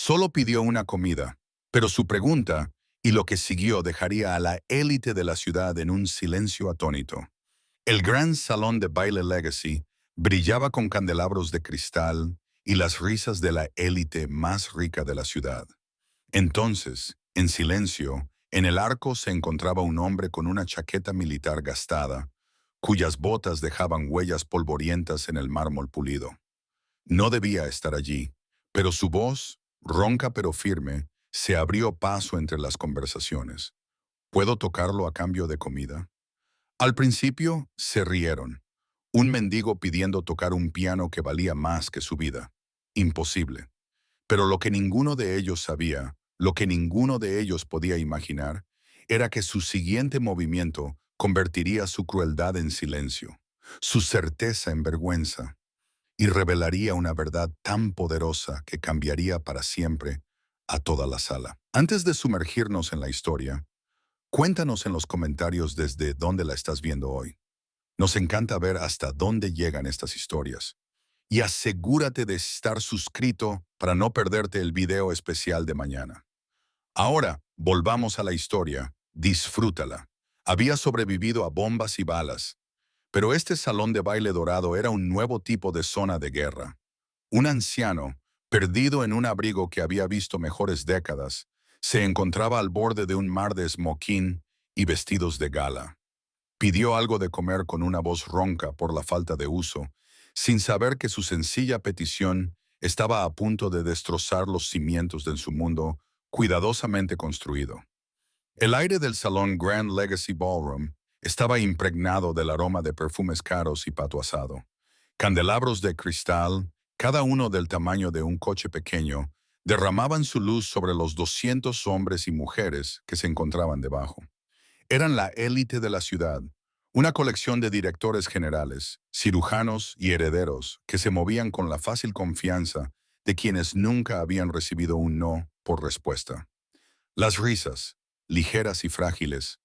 Solo pidió una comida, pero su pregunta y lo que siguió dejaría a la élite de la ciudad en un silencio atónito. El gran salón de baile Legacy brillaba con candelabros de cristal y las risas de la élite más rica de la ciudad. Entonces, en silencio, en el arco se encontraba un hombre con una chaqueta militar gastada, cuyas botas dejaban huellas polvorientas en el mármol pulido. No debía estar allí, pero su voz, ronca pero firme, se abrió paso entre las conversaciones. ¿Puedo tocarlo a cambio de comida? Al principio se rieron. Un mendigo pidiendo tocar un piano que valía más que su vida. Imposible. Pero lo que ninguno de ellos sabía, lo que ninguno de ellos podía imaginar, era que su siguiente movimiento convertiría su crueldad en silencio, su certeza en vergüenza, y revelaría una verdad tan poderosa que cambiaría para siempre a toda la sala. Antes de sumergirnos en la historia, cuéntanos en los comentarios desde dónde la estás viendo hoy. Nos encanta ver hasta dónde llegan estas historias. Y asegúrate de estar suscrito para no perderte el video especial de mañana. Ahora, volvamos a la historia. Disfrútala. Había sobrevivido a bombas y balas, pero este salón de baile dorado era un nuevo tipo de zona de guerra. Un anciano, perdido en un abrigo que había visto mejores décadas, se encontraba al borde de un mar de esmoquín y vestidos de gala. Pidió algo de comer con una voz ronca por la falta de uso, sin saber que su sencilla petición estaba a punto de destrozar los cimientos de su mundo cuidadosamente construido. El aire del salón Grand Legacy Ballroom estaba impregnado del aroma de perfumes caros y pato asado. Candelabros de cristal, cada uno del tamaño de un coche pequeño, derramaban su luz sobre los 200 hombres y mujeres que se encontraban debajo. Eran la élite de la ciudad, una colección de directores generales, cirujanos y herederos que se movían con la fácil confianza de quienes nunca habían recibido un no por respuesta. Las risas, ligeras y frágiles,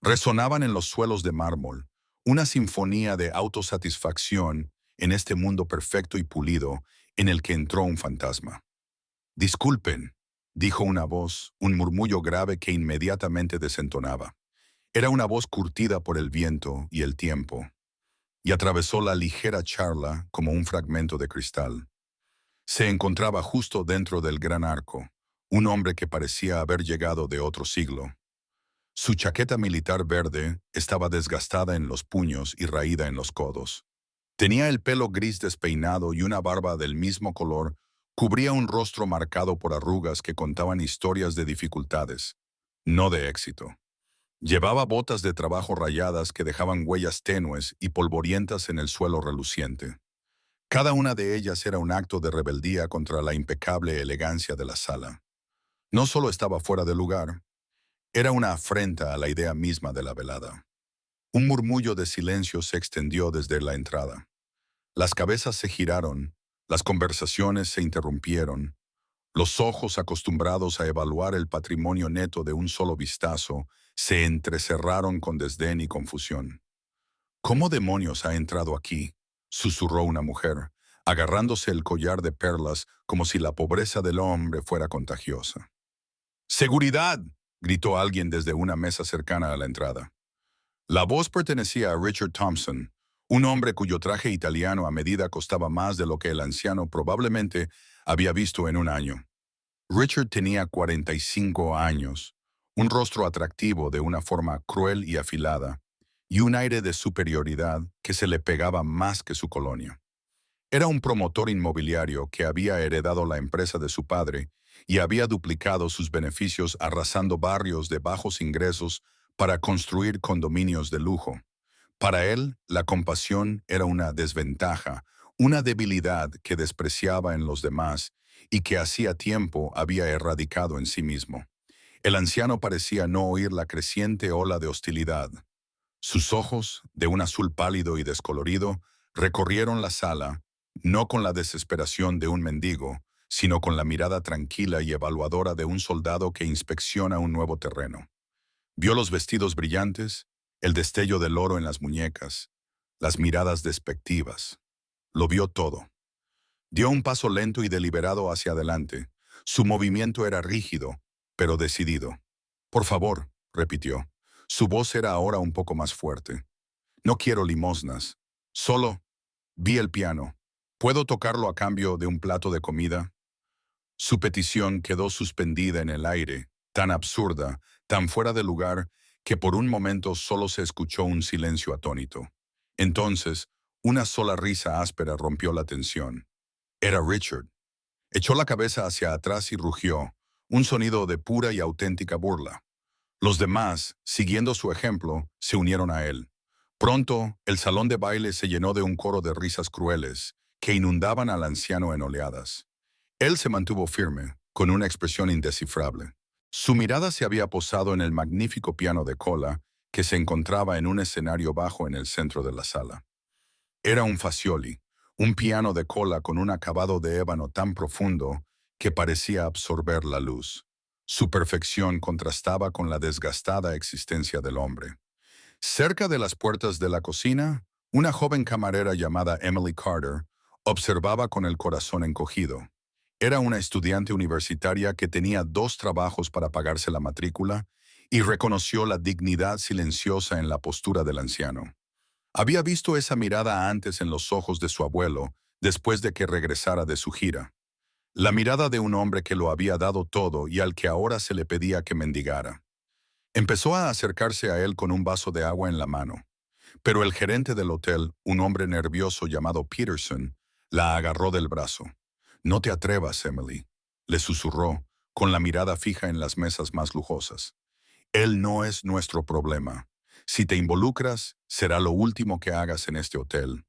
resonaban en los suelos de mármol, una sinfonía de autosatisfacción en este mundo perfecto y pulido en el que entró un fantasma. «Disculpen», dijo una voz, un murmullo grave que inmediatamente desentonaba. Era una voz curtida por el viento y el tiempo, y atravesó la ligera charla como un fragmento de cristal. Se encontraba justo dentro del gran arco, un hombre que parecía haber llegado de otro siglo. Su chaqueta militar verde estaba desgastada en los puños y raída en los codos. Tenía el pelo gris despeinado y una barba del mismo color cubría un rostro marcado por arrugas que contaban historias de dificultades, no de éxito. Llevaba botas de trabajo rayadas que dejaban huellas tenues y polvorientas en el suelo reluciente. Cada una de ellas era un acto de rebeldía contra la impecable elegancia de la sala. No solo estaba fuera de lugar, era una afrenta a la idea misma de la velada. Un murmullo de silencio se extendió desde la entrada. Las cabezas se giraron, las conversaciones se interrumpieron. Los ojos acostumbrados a evaluar el patrimonio neto de un solo vistazo se entrecerraron con desdén y confusión. «¿Cómo demonios ha entrado aquí?», susurró una mujer, agarrándose el collar de perlas como si la pobreza del hombre fuera contagiosa. «¡Seguridad!», gritó alguien desde una mesa cercana a la entrada. La voz pertenecía a Richard Thompson, un hombre cuyo traje italiano a medida costaba más de lo que el anciano probablemente había visto en un año. Richard tenía 45 años, un rostro atractivo de una forma cruel y afilada, y un aire de superioridad que se le pegaba más que su colonia. Era un promotor inmobiliario que había heredado la empresa de su padre y había duplicado sus beneficios arrasando barrios de bajos ingresos para construir condominios de lujo. Para él, la compasión era una desventaja, una debilidad que despreciaba en los demás y que hacía tiempo había erradicado en sí mismo. El anciano parecía no oír la creciente ola de hostilidad. Sus ojos, de un azul pálido y descolorido, recorrieron la sala, no con la desesperación de un mendigo, sino con la mirada tranquila y evaluadora de un soldado que inspecciona un nuevo terreno. Vio los vestidos brillantes, el destello del oro en las muñecas, las miradas despectivas. Lo vio todo. Dio un paso lento y deliberado hacia adelante, Su movimiento era rígido, pero decidido. Por favor, repitió. Su voz era ahora un poco más fuerte. No quiero limosnas. Solo vi el piano. ¿Puedo tocarlo a cambio de un plato de comida? Su petición quedó suspendida en el aire, tan absurda, tan fuera de lugar, que por un momento solo se escuchó un silencio atónito. Entonces, una sola risa áspera rompió la tensión. Era Richard. Echó la cabeza hacia atrás y rugió, un sonido de pura y auténtica burla. Los demás, siguiendo su ejemplo, se unieron a él. Pronto, el salón de baile se llenó de un coro de risas crueles, que inundaban al anciano en oleadas. Él se mantuvo firme, con una expresión indescifrable. Su mirada se había posado en el magnífico piano de cola que se encontraba en un escenario bajo en el centro de la sala. Era un Fazioli, un piano de cola con un acabado de ébano tan profundo que parecía absorber la luz. Su perfección contrastaba con la desgastada existencia del hombre. Cerca de las puertas de la cocina, una joven camarera llamada Emily Carter observaba con el corazón encogido. Era una estudiante universitaria que tenía 2 trabajos para pagarse la matrícula y reconoció la dignidad silenciosa en la postura del anciano. Había visto esa mirada antes en los ojos de su abuelo, después de que regresara de su gira. La mirada de un hombre que lo había dado todo y al que ahora se le pedía que mendigara. Empezó a acercarse a él con un vaso de agua en la mano, pero el gerente del hotel, un hombre nervioso llamado Peterson, la agarró del brazo. «No te atrevas, Emily», le susurró, con la mirada fija en las mesas más lujosas. «Él no es nuestro problema. Si te involucras, será lo último que hagas en este hotel».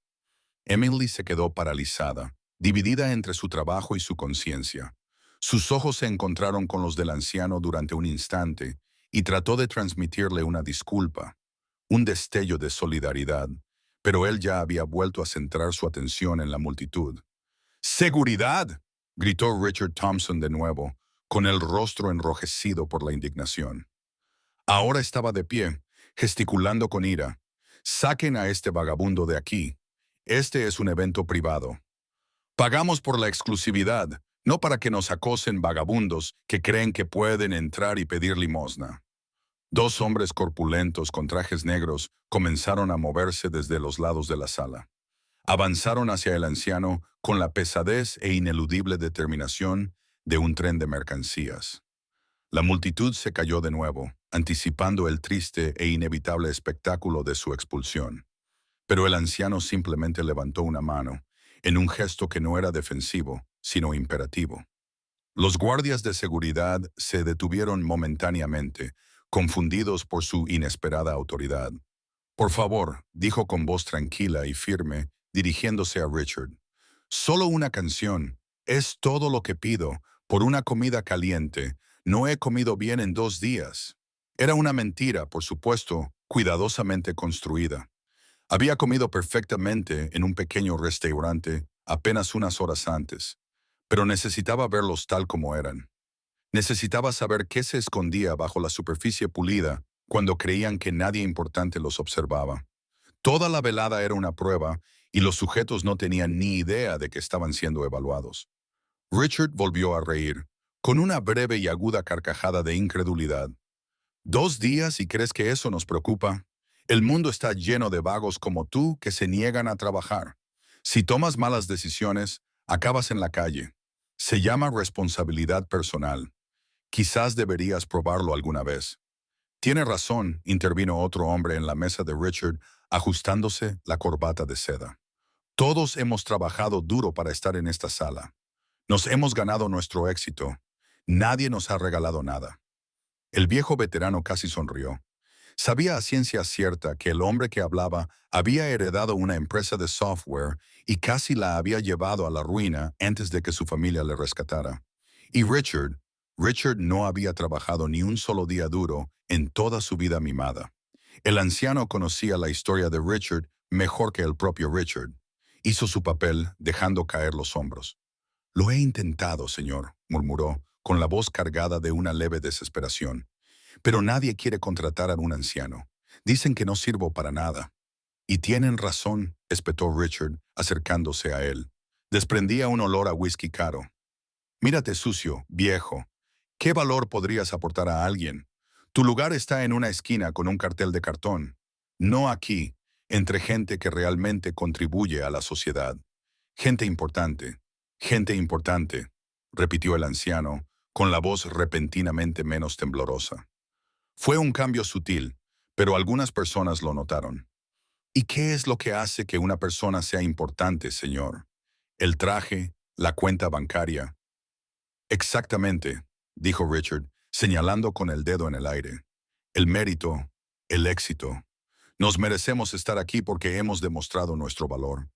Emily se quedó paralizada, dividida entre su trabajo y su conciencia. Sus ojos se encontraron con los del anciano durante un instante y trató de transmitirle una disculpa, un destello de solidaridad, pero él ya había vuelto a centrar su atención en la multitud. «¡Seguridad!», gritó Richard Thompson de nuevo, con el rostro enrojecido por la indignación. Ahora estaba de pie, gesticulando con ira. «Saquen a este vagabundo de aquí. Este es un evento privado. Pagamos por la exclusividad, no para que nos acosen vagabundos que creen que pueden entrar y pedir limosna». 2 hombres corpulentos con trajes negros comenzaron a moverse desde los lados de la sala. Avanzaron hacia el anciano con la pesadez e ineludible determinación de un tren de mercancías. La multitud se cayó de nuevo, anticipando el triste e inevitable espectáculo de su expulsión. Pero el anciano simplemente levantó una mano, en un gesto que no era defensivo, sino imperativo. Los guardias de seguridad se detuvieron momentáneamente, confundidos por su inesperada autoridad. «Por favor», dijo con voz tranquila y firme, dirigiéndose a Richard. «Solo una canción. Es todo lo que pido, por una comida caliente. No he comido bien en 2 días». Era una mentira, por supuesto, cuidadosamente construida. Había comido perfectamente en un pequeño restaurante apenas unas horas antes, pero necesitaba verlos tal como eran. Necesitaba saber qué se escondía bajo la superficie pulida cuando creían que nadie importante los observaba. Toda la velada era una prueba y los sujetos no tenían ni idea de que estaban siendo evaluados. Richard volvió a reír, con una breve y aguda carcajada de incredulidad. «¿2 días y crees que eso nos preocupa? El mundo está lleno de vagos como tú que se niegan a trabajar. Si tomas malas decisiones, acabas en la calle. Se llama responsabilidad personal. Quizás deberías probarlo alguna vez». «Tiene razón», intervino otro hombre en la mesa de Richard, ajustándose la corbata de seda. «Todos hemos trabajado duro para estar en esta sala. Nos hemos ganado nuestro éxito. Nadie nos ha regalado nada». El viejo veterano casi sonrió. Sabía a ciencia cierta que el hombre que hablaba había heredado una empresa de software y casi la había llevado a la ruina antes de que su familia le rescatara. Y Richard no había trabajado ni un solo día duro en toda su vida mimada. El anciano conocía la historia de Richard mejor que el propio Richard. Hizo su papel, dejando caer los hombros. «Lo he intentado, señor», murmuró, con la voz cargada de una leve desesperación. «Pero nadie quiere contratar a un anciano. Dicen que no sirvo para nada». «Y tienen razón», espetó Richard, acercándose a él. Desprendía un olor a whisky caro. Mírate sucio, viejo. ¿Qué valor podrías aportar a alguien? Tu lugar está en una esquina con un cartel de cartón. No aquí, entre gente que realmente contribuye a la sociedad. Gente importante, repitió el anciano, con la voz repentinamente menos temblorosa. Fue un cambio sutil, pero algunas personas lo notaron. ¿Y qué es lo que hace que una persona sea importante, señor? El traje, la cuenta bancaria. Exactamente, dijo Richard, señalando con el dedo en el aire. El mérito, el éxito. Nos merecemos estar aquí porque hemos demostrado nuestro valor.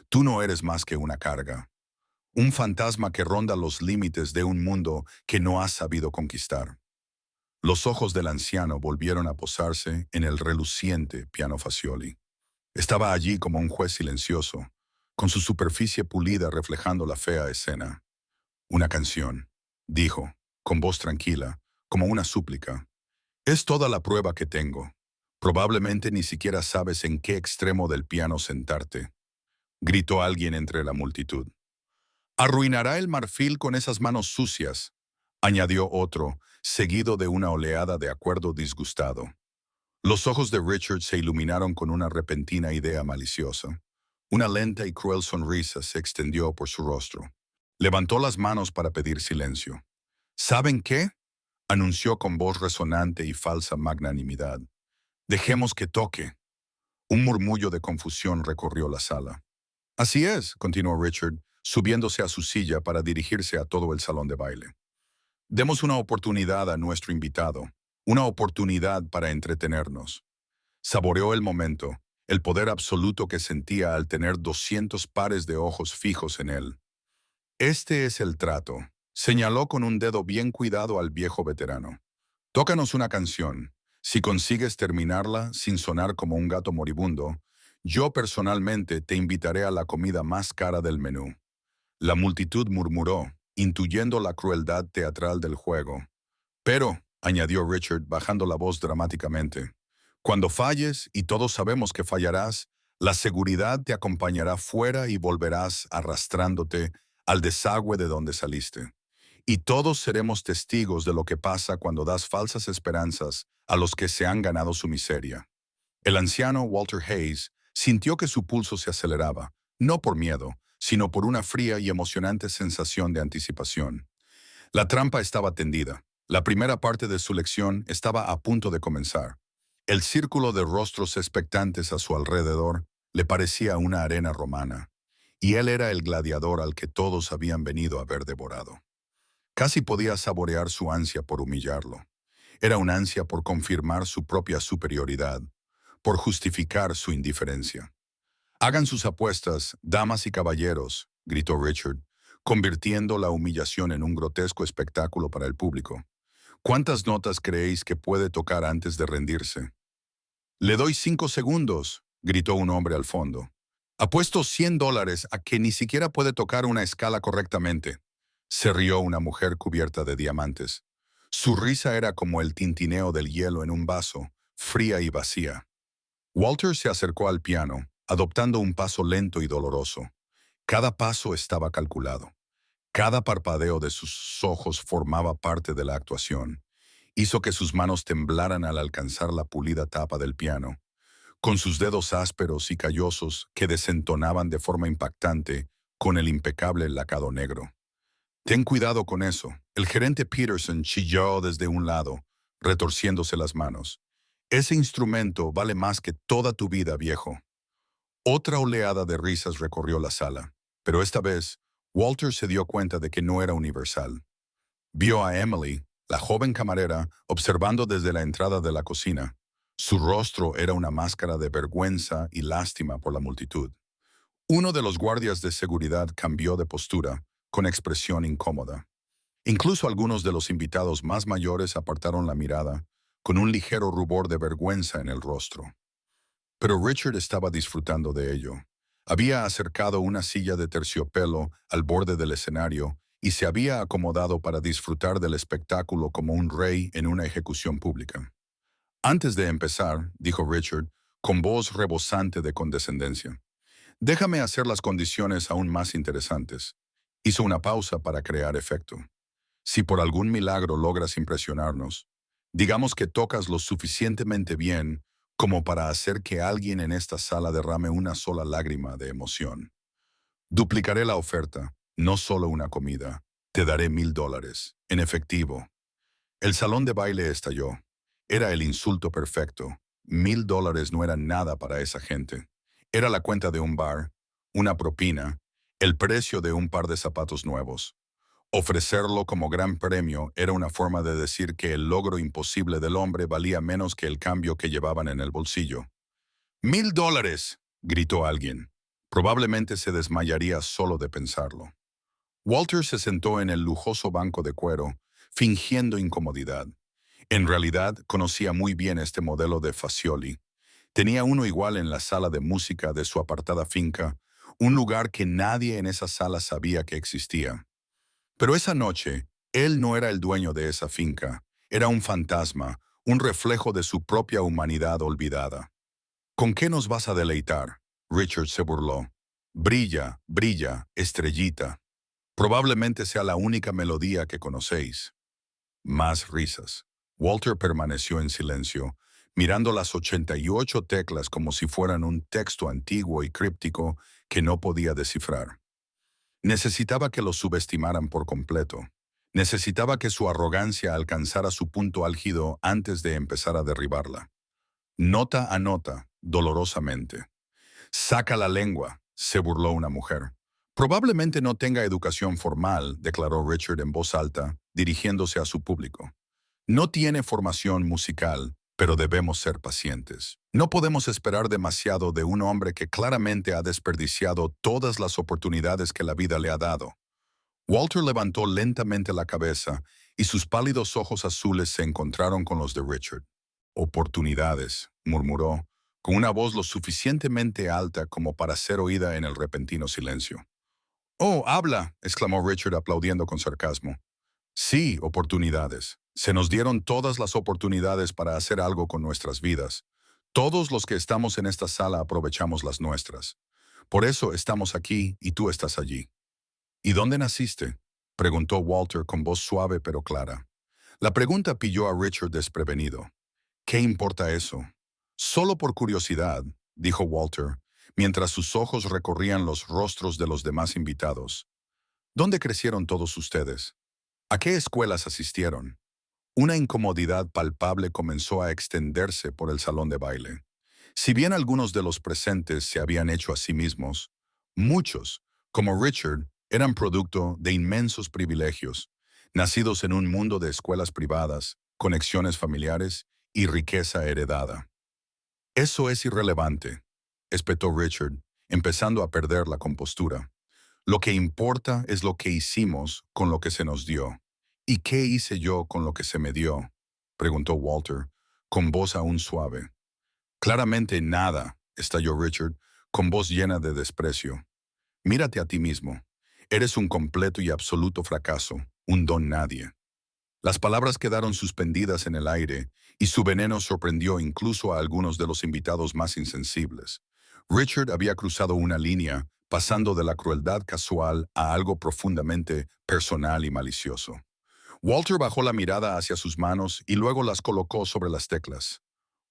Tú no eres más que una carga, un fantasma que ronda los límites de un mundo que no has sabido conquistar. Los ojos del anciano volvieron a posarse en el reluciente piano Fazioli. Estaba allí como un juez silencioso, con su superficie pulida reflejando la fea escena. Una canción, dijo, con voz tranquila, como una súplica. Es toda la prueba que tengo. Probablemente ni siquiera sabes en qué extremo del piano sentarte, gritó alguien entre la multitud. Arruinará el marfil con esas manos sucias, añadió otro, seguido de una oleada de acuerdo disgustado. Los ojos de Richard se iluminaron con una repentina idea maliciosa. Una lenta y cruel sonrisa se extendió por su rostro. Levantó las manos para pedir silencio. ¿Saben qué? Anunció con voz resonante y falsa magnanimidad. Dejemos que toque. Un murmullo de confusión recorrió la sala. Así es, continuó Richard, subiéndose a su silla para dirigirse a todo el salón de baile. Demos una oportunidad a nuestro invitado, una oportunidad para entretenernos. Saboreó el momento, el poder absoluto que sentía al tener 200 pares de ojos fijos en él. Este es el trato, señaló con un dedo bien cuidado al viejo veterano. Tócanos una canción. Si consigues terminarla sin sonar como un gato moribundo, yo personalmente te invitaré a la comida más cara del menú. La multitud murmuró, intuyendo la crueldad teatral del juego. Pero, añadió Richard bajando la voz dramáticamente, cuando falles, y todos sabemos que fallarás, la seguridad te acompañará fuera y volverás arrastrándote al desagüe de donde saliste. Y todos seremos testigos de lo que pasa cuando das falsas esperanzas a los que se han ganado su miseria. El anciano Walter Hayes sintió que su pulso se aceleraba, no por miedo, sino por una fría y emocionante sensación de anticipación. La trampa estaba tendida. La primera parte de su lección estaba a punto de comenzar. El círculo de rostros expectantes a su alrededor le parecía una arena romana, y él era el gladiador al que todos habían venido a ver devorado. Casi podía saborear su ansia por humillarlo. Era un ansia por confirmar su propia superioridad, por justificar su indiferencia. Hagan sus apuestas, damas y caballeros, gritó Richard, convirtiendo la humillación en un grotesco espectáculo para el público. ¿Cuántas notas creéis que puede tocar antes de rendirse? Le doy 5 segundos, gritó un hombre al fondo. Apuesto $100 a que ni siquiera puede tocar una escala correctamente. Se rió una mujer cubierta de diamantes. Su risa era como el tintineo del hielo en un vaso, fría y vacía. Walter se acercó al piano, adoptando un paso lento y doloroso. Cada paso estaba calculado. Cada parpadeo de sus ojos formaba parte de la actuación. Hizo que sus manos temblaran al alcanzar la pulida tapa del piano, con sus dedos ásperos y callosos que desentonaban de forma impactante con el impecable lacado negro. Ten cuidado con eso. El gerente Peterson chilló desde un lado, retorciéndose las manos. Ese instrumento vale más que toda tu vida, viejo. Otra oleada de risas recorrió la sala, pero esta vez, Walter se dio cuenta de que no era universal. Vio a Emily, la joven camarera, observando desde la entrada de la cocina. Su rostro era una máscara de vergüenza y lástima por la multitud. Uno de los guardias de seguridad cambió de postura, con expresión incómoda. Incluso algunos de los invitados más mayores apartaron la mirada, con un ligero rubor de vergüenza en el rostro. Pero Richard estaba disfrutando de ello. Había acercado una silla de terciopelo al borde del escenario y se había acomodado para disfrutar del espectáculo como un rey en una ejecución pública. Antes de empezar, dijo Richard, con voz rebosante de condescendencia, déjame hacer las condiciones aún más interesantes. Hizo una pausa para crear efecto. Si por algún milagro logras impresionarnos, digamos que tocas lo suficientemente bien como para hacer que alguien en esta sala derrame una sola lágrima de emoción. Duplicaré la oferta, no solo una comida. Te daré $1000, en efectivo. El salón de baile estalló. Era el insulto perfecto. $1000 no era nada para esa gente. Era la cuenta de un bar, una propina, el precio de un par de zapatos nuevos. Ofrecerlo como gran premio era una forma de decir que el logro imposible del hombre valía menos que el cambio que llevaban en el bolsillo. $1000, gritó alguien. Probablemente se desmayaría solo de pensarlo. Walter se sentó en el lujoso banco de cuero, fingiendo incomodidad. En realidad, conocía muy bien este modelo de Fazioli. Tenía uno igual en la sala de música de su apartada finca, un lugar que nadie en esa sala sabía que existía. Pero esa noche, él no era el dueño de esa finca. Era un fantasma, un reflejo de su propia humanidad olvidada. ¿Con qué nos vas a deleitar? Richard se burló. Brilla, brilla, estrellita. Probablemente sea la única melodía que conocéis. Más risas. Walter permaneció en silencio, mirando las 88 teclas como si fueran un texto antiguo y críptico que no podía descifrar. Necesitaba que lo subestimaran por completo. Necesitaba que su arrogancia alcanzara su punto álgido antes de empezar a derribarla. Nota a nota, dolorosamente. Saca la lengua, se burló una mujer. Probablemente no tenga educación formal, declaró Richard en voz alta, dirigiéndose a su público. No tiene formación musical, pero debemos ser pacientes. No podemos esperar demasiado de un hombre que claramente ha desperdiciado todas las oportunidades que la vida le ha dado. Walter levantó lentamente la cabeza y sus pálidos ojos azules se encontraron con los de Richard. Oportunidades, murmuró, con una voz lo suficientemente alta como para ser oída en el repentino silencio. «Oh, habla», exclamó Richard aplaudiendo con sarcasmo. «Sí, oportunidades. Se nos dieron todas las oportunidades para hacer algo con nuestras vidas. Todos los que estamos en esta sala aprovechamos las nuestras. Por eso estamos aquí y tú estás allí». «¿Y dónde naciste?», preguntó Walter con voz suave pero clara. La pregunta pilló a Richard desprevenido. «¿Qué importa eso?». «Solo por curiosidad», dijo Walter, mientras sus ojos recorrían los rostros de los demás invitados. «¿Dónde crecieron todos ustedes? ¿A qué escuelas asistieron?». Una incomodidad palpable comenzó a extenderse por el salón de baile. Si bien algunos de los presentes se habían hecho a sí mismos, muchos, como Richard, eran producto de inmensos privilegios, nacidos en un mundo de escuelas privadas, conexiones familiares y riqueza heredada. «Eso es irrelevante», espetó Richard, empezando a perder la compostura. «Lo que importa es lo que hicimos con lo que se nos dio». «¿Y qué hice yo con lo que se me dio?», preguntó Walter, con voz aún suave. «Claramente nada», estalló Richard, con voz llena de desprecio. «Mírate a ti mismo. Eres un completo y absoluto fracaso, un don nadie». Las palabras quedaron suspendidas en el aire y su veneno sorprendió incluso a algunos de los invitados más insensibles. Richard había cruzado una línea, pasando de la crueldad casual a algo profundamente personal y malicioso. Walter bajó la mirada hacia sus manos y luego las colocó sobre las teclas.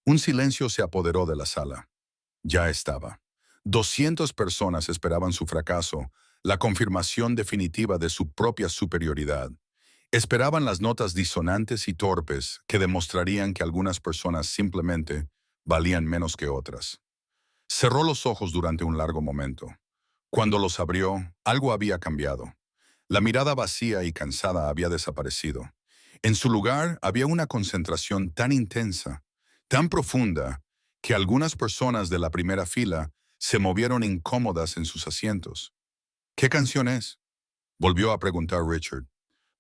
Un silencio se apoderó de la sala. Ya estaba. 200 personas esperaban su fracaso, la confirmación definitiva de su propia superioridad. Esperaban las notas disonantes y torpes que demostrarían que algunas personas simplemente valían menos que otras. Cerró los ojos durante un largo momento. Cuando los abrió, algo había cambiado. La mirada vacía y cansada había desaparecido. En su lugar había una concentración tan intensa, tan profunda, que algunas personas de la primera fila se movieron incómodas en sus asientos. «¿Qué canción es?», volvió a preguntar Richard,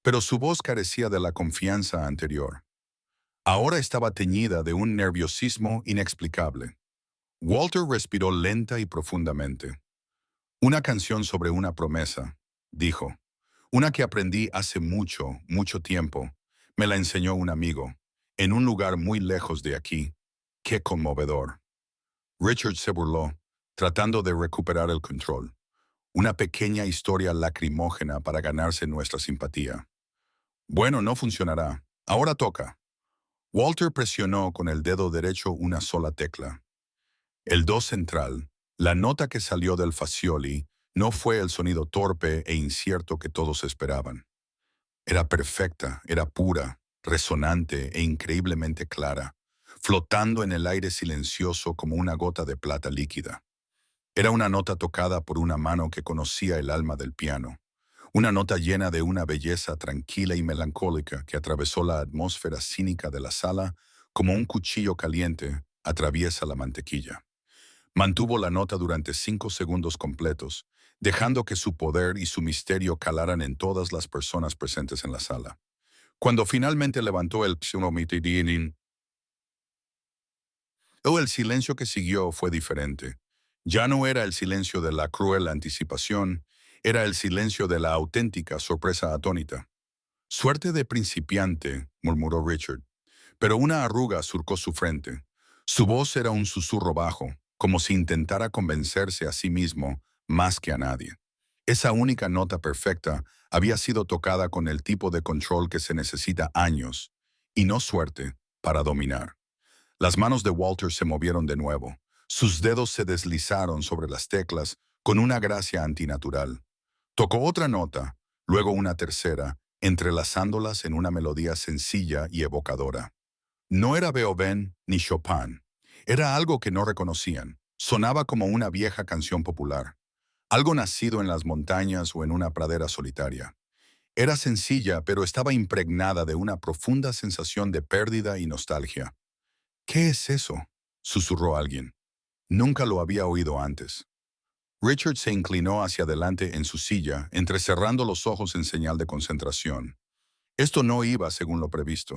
pero su voz carecía de la confianza anterior. Ahora estaba teñida de un nerviosismo inexplicable. Walter respiró lenta y profundamente. «Una canción sobre una promesa», dijo. «Una que aprendí hace mucho, mucho tiempo. Me la enseñó un amigo, en un lugar muy lejos de aquí. ¡Qué conmovedor!». Richard se burló, tratando de recuperar el control. Una pequeña historia lacrimógena para ganarse nuestra simpatía. Bueno, no funcionará. Ahora toca. Walter presionó con el dedo derecho una sola tecla. El do central, la nota que salió del fascioli, no fue el sonido torpe e incierto que todos esperaban. Era perfecta, era pura, resonante e increíblemente clara, flotando en el aire silencioso como una gota de plata líquida. Era una nota tocada por una mano que conocía el alma del piano, una nota llena de una belleza tranquila y melancólica que atravesó la atmósfera cínica de la sala como un cuchillo caliente atraviesa la mantequilla. Mantuvo la nota durante 5 segundos completos, dejando que su poder y su misterio calaran en todas las personas presentes en la sala. Cuando finalmente levantó el pseudomitidinin, el silencio que siguió fue diferente. Ya no era el silencio de la cruel anticipación, era el silencio de la auténtica sorpresa atónita. Suerte de principiante, murmuró Richard, pero una arruga surcó su frente. Su voz era un susurro bajo, como si intentara convencerse a sí mismo más que a nadie. Esa única nota perfecta había sido tocada con el tipo de control que se necesita años, y no suerte, para dominar. Las manos de Walter se movieron de nuevo. Sus dedos se deslizaron sobre las teclas con una gracia antinatural. Tocó otra nota, luego una tercera, entrelazándolas en una melodía sencilla y evocadora. No era Beethoven ni Chopin. Era algo que no reconocían. Sonaba como una vieja canción popular. Algo nacido en las montañas o en una pradera solitaria. Era sencilla, pero estaba impregnada de una profunda sensación de pérdida y nostalgia. ¿Qué es eso?, susurró alguien. Nunca lo había oído antes. Richard se inclinó hacia adelante en su silla, entrecerrando los ojos en señal de concentración. Esto no iba según lo previsto.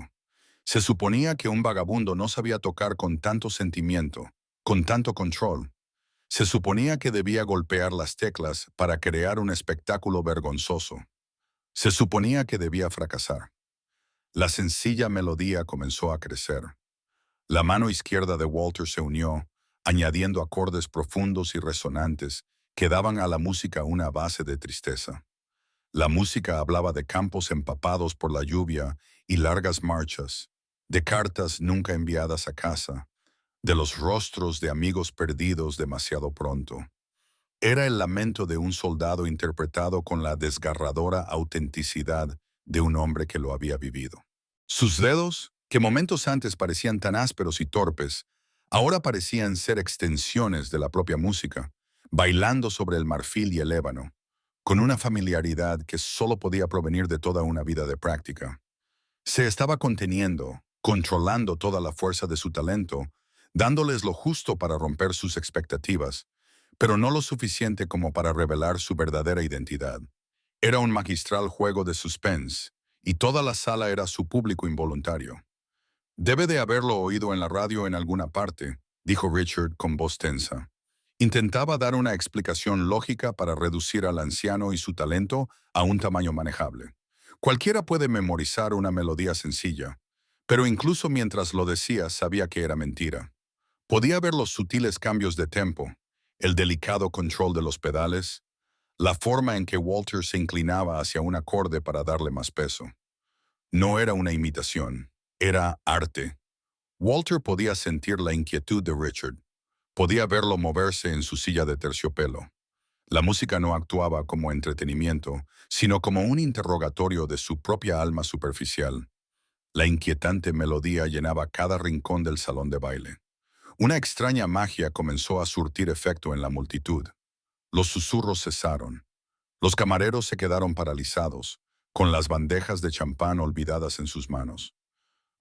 Se suponía que un vagabundo no sabía tocar con tanto sentimiento, con tanto control. Se suponía que debía golpear las teclas para crear un espectáculo vergonzoso. Se suponía que debía fracasar. La sencilla melodía comenzó a crecer. La mano izquierda de Walter se unió, añadiendo acordes profundos y resonantes que daban a la música una base de tristeza. La música hablaba de campos empapados por la lluvia y largas marchas, de cartas nunca enviadas a casa, de los rostros de amigos perdidos demasiado pronto. Era el lamento de un soldado interpretado con la desgarradora autenticidad de un hombre que lo había vivido. Sus dedos, que momentos antes parecían tan ásperos y torpes, ahora parecían ser extensiones de la propia música, bailando sobre el marfil y el ébano, con una familiaridad que solo podía provenir de toda una vida de práctica. Se estaba conteniendo, controlando toda la fuerza de su talento, dándoles lo justo para romper sus expectativas, pero no lo suficiente como para revelar su verdadera identidad. Era un magistral juego de suspense, y toda la sala era su público involuntario. Debe de haberlo oído en la radio en alguna parte, dijo Richard con voz tensa. Intentaba dar una explicación lógica para reducir al anciano y su talento a un tamaño manejable. Cualquiera puede memorizar una melodía sencilla, pero incluso mientras lo decía sabía que era mentira. Podía ver los sutiles cambios de tempo, el delicado control de los pedales, la forma en que Walter se inclinaba hacia un acorde para darle más peso. No era una imitación, era arte. Walter podía sentir la inquietud de Richard. Podía verlo moverse en su silla de terciopelo. La música no actuaba como entretenimiento, sino como un interrogatorio de su propia alma superficial. La inquietante melodía llenaba cada rincón del salón de baile. Una extraña magia comenzó a surtir efecto en la multitud. Los susurros cesaron. Los camareros se quedaron paralizados, con las bandejas de champán olvidadas en sus manos.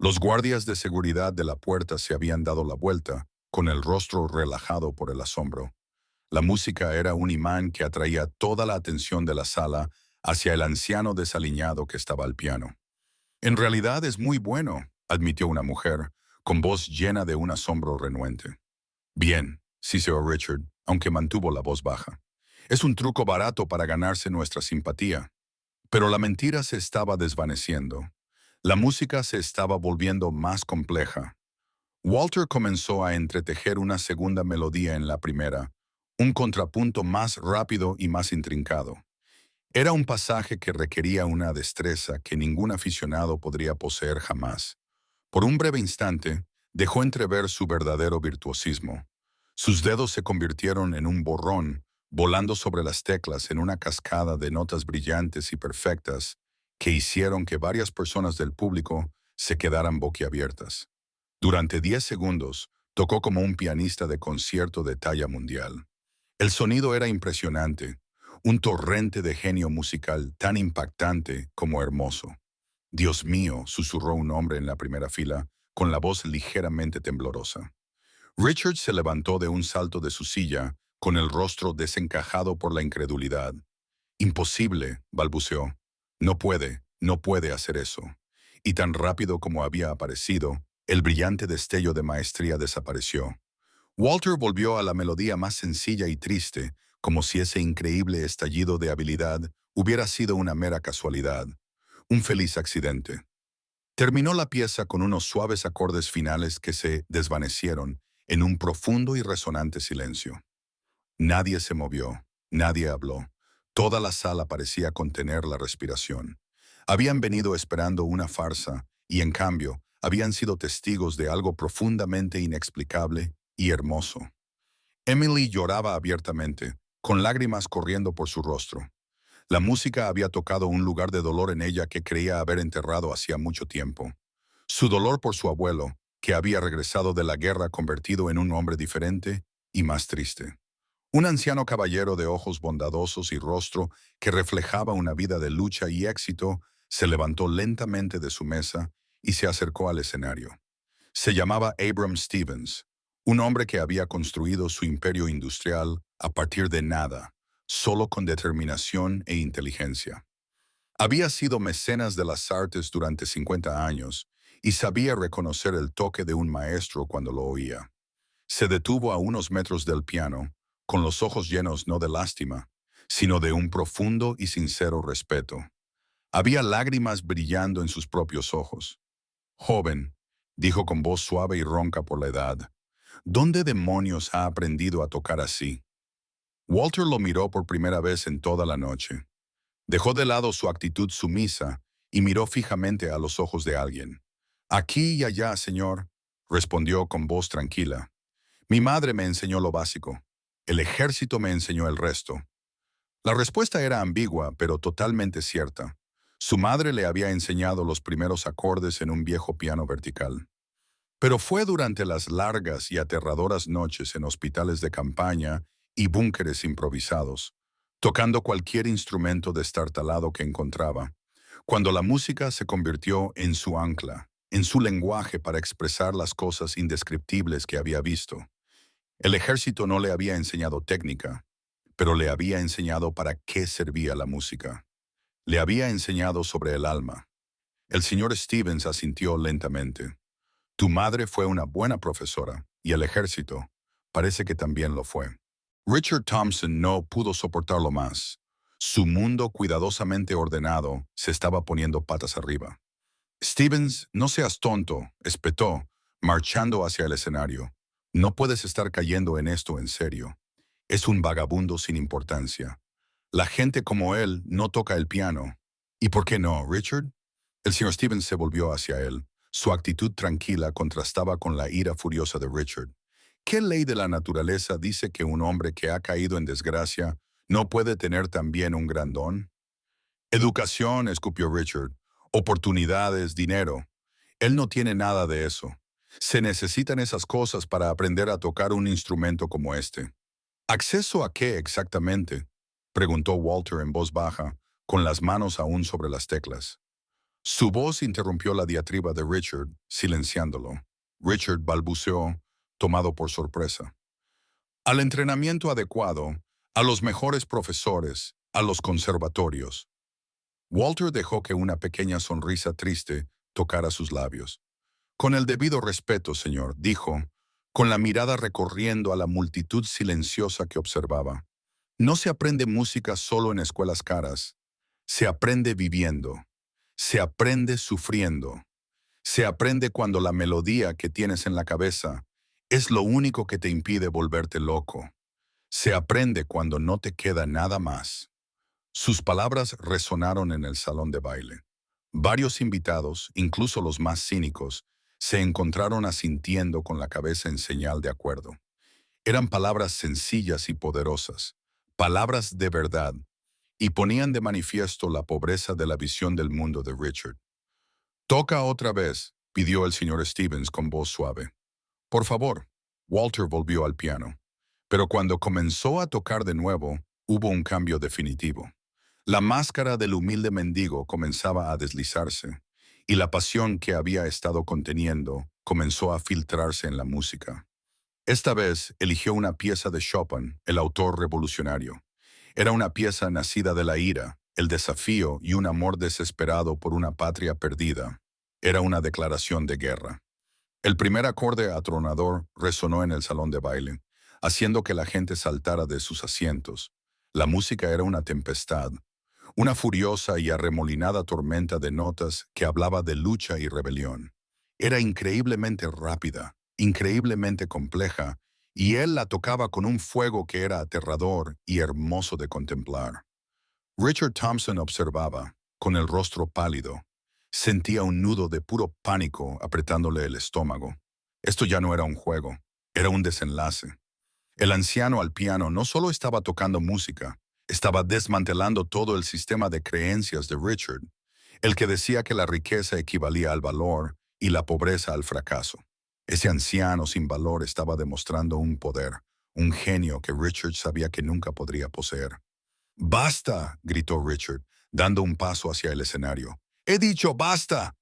Los guardias de seguridad de la puerta se habían dado la vuelta, con el rostro relajado por el asombro. La música era un imán que atraía toda la atención de la sala hacia el anciano desaliñado que estaba al piano. En realidad es muy bueno, admitió una mujer, con voz llena de un asombro renuente. Bien, siseó Richard, aunque mantuvo la voz baja. Es un truco barato para ganarse nuestra simpatía. Pero la mentira se estaba desvaneciendo. La música se estaba volviendo más compleja. Walter comenzó a entretejer una segunda melodía en la primera, un contrapunto más rápido y más intrincado. Era un pasaje que requería una destreza que ningún aficionado podría poseer jamás. Por un breve instante, dejó entrever su verdadero virtuosismo. Sus dedos se convirtieron en un borrón, volando sobre las teclas en una cascada de notas brillantes y perfectas que hicieron que varias personas del público se quedaran boquiabiertas. Durante 10 segundos, tocó como un pianista de concierto de talla mundial. El sonido era impresionante, un torrente de genio musical tan impactante como hermoso. Dios mío, susurró un hombre en la primera fila, con la voz ligeramente temblorosa. Richard se levantó de un salto de su silla, con el rostro desencajado por la incredulidad. Imposible, balbuceó. No puede hacer eso. Y tan rápido como había aparecido, el brillante destello de maestría desapareció. Walter volvió a la melodía más sencilla y triste, como si ese increíble estallido de habilidad hubiera sido una mera casualidad, un feliz accidente. Terminó la pieza con unos suaves acordes finales que se desvanecieron en un profundo y resonante silencio. Nadie se movió, nadie habló. Toda la sala parecía contener la respiración. Habían venido esperando una farsa y, en cambio, habían sido testigos de algo profundamente inexplicable y hermoso. Emily lloraba abiertamente, con lágrimas corriendo por su rostro. La música había tocado un lugar de dolor en ella que creía haber enterrado hacía mucho tiempo. Su dolor por su abuelo, que había regresado de la guerra convertido en un hombre diferente y más triste. Un anciano caballero de ojos bondadosos y rostro que reflejaba una vida de lucha y éxito, se levantó lentamente de su mesa y se acercó al escenario. Se llamaba Abram Stevens, un hombre que había construido su imperio industrial a partir de nada, solo con determinación e inteligencia. Había sido mecenas de las artes durante 50 años y sabía reconocer el toque de un maestro cuando lo oía. Se detuvo a unos metros del piano, con los ojos llenos no de lástima, sino de un profundo y sincero respeto. Había lágrimas brillando en sus propios ojos. Joven, dijo con voz suave y ronca por la edad, ¿dónde demonios ha aprendido a tocar así? Walter lo miró por primera vez en toda la noche. Dejó de lado su actitud sumisa y miró fijamente a los ojos de alguien. Aquí y allá, señor, respondió con voz tranquila. Mi madre me enseñó lo básico. El ejército me enseñó el resto. La respuesta era ambigua, pero totalmente cierta. Su madre le había enseñado los primeros acordes en un viejo piano vertical. Pero fue durante las largas y aterradoras noches en hospitales de campaña y búnkeres improvisados, tocando cualquier instrumento destartalado que encontraba, cuando la música se convirtió en su ancla, en su lenguaje para expresar las cosas indescriptibles que había visto. El ejército no le había enseñado técnica, pero le había enseñado para qué servía la música. Le había enseñado sobre el alma. El señor Stevens asintió lentamente. Tu madre fue una buena profesora, y el ejército parece que también lo fue. Richard Thompson no pudo soportarlo más. Su mundo cuidadosamente ordenado se estaba poniendo patas arriba. Stevens, no seas tonto, espetó, marchando hacia el escenario. No puedes estar cayendo en esto en serio. Es un vagabundo sin importancia. La gente como él no toca el piano. ¿Y por qué no, Richard? El señor Stevens se volvió hacia él. Su actitud tranquila contrastaba con la ira furiosa de Richard. ¿Qué ley de la naturaleza dice que un hombre que ha caído en desgracia no puede tener también un gran don? Educación, escupió Richard. Oportunidades, dinero. Él no tiene nada de eso. Se necesitan esas cosas para aprender a tocar un instrumento como este. ¿Acceso a qué exactamente?, preguntó Walter en voz baja, con las manos aún sobre las teclas. Su voz interrumpió la diatriba de Richard, silenciándolo. Richard balbuceó, tomado por sorpresa. Al entrenamiento adecuado, a los mejores profesores, a los conservatorios. Walter dejó que una pequeña sonrisa triste tocara sus labios. Con el debido respeto, señor, dijo, con la mirada recorriendo a la multitud silenciosa que observaba. No se aprende música solo en escuelas caras. Se aprende viviendo. Se aprende sufriendo. Se aprende cuando la melodía que tienes en la cabeza es lo único que te impide volverte loco. Se aprende cuando no te queda nada más. Sus palabras resonaron en el salón de baile. Varios invitados, incluso los más cínicos, se encontraron asintiendo con la cabeza en señal de acuerdo. Eran palabras sencillas y poderosas, palabras de verdad, y ponían de manifiesto la pobreza de la visión del mundo de Richard. «Toca otra vez», pidió el señor Stevens con voz suave. «Por favor». Walter volvió al piano. Pero cuando comenzó a tocar de nuevo, hubo un cambio definitivo. La máscara del humilde mendigo comenzaba a deslizarse, y la pasión que había estado conteniendo comenzó a filtrarse en la música. Esta vez eligió una pieza de Chopin, el autor revolucionario. Era una pieza nacida de la ira, el desafío y un amor desesperado por una patria perdida. Era una declaración de guerra. El primer acorde atronador resonó en el salón de baile, haciendo que la gente saltara de sus asientos. La música era una tempestad, una furiosa y arremolinada tormenta de notas que hablaba de lucha y rebelión. Era increíblemente rápida, increíblemente compleja, y él la tocaba con un fuego que era aterrador y hermoso de contemplar. Richard Thompson observaba, con el rostro pálido. Sentía un nudo de puro pánico apretándole el estómago. Esto ya no era un juego, era un desenlace. El anciano al piano no solo estaba tocando música, estaba desmantelando todo el sistema de creencias de Richard, el que decía que la riqueza equivalía al valor y la pobreza al fracaso. Ese anciano sin valor estaba demostrando un poder, un genio que Richard sabía que nunca podría poseer. «¡Basta!», gritó Richard, dando un paso hacia el escenario. «¡He dicho basta!».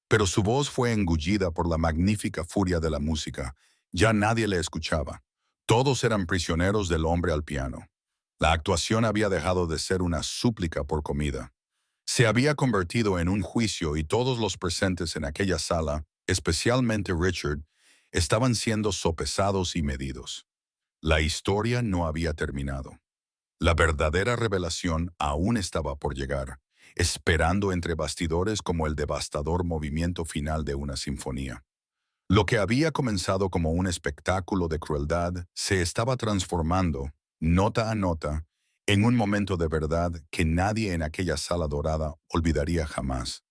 Pero su voz fue engullida por la magnífica furia de la música. Ya nadie le escuchaba. Todos eran prisioneros del hombre al piano. La actuación había dejado de ser una súplica por comida. Se había convertido en un juicio y todos los presentes en aquella sala, especialmente Richard, estaban siendo sopesados y medidos. La historia no había terminado. La verdadera revelación aún estaba por llegar, esperando entre bastidores como el devastador movimiento final de una sinfonía. Lo que había comenzado como un espectáculo de crueldad se estaba transformando, nota a nota, en un momento de verdad que nadie en aquella sala dorada olvidaría jamás.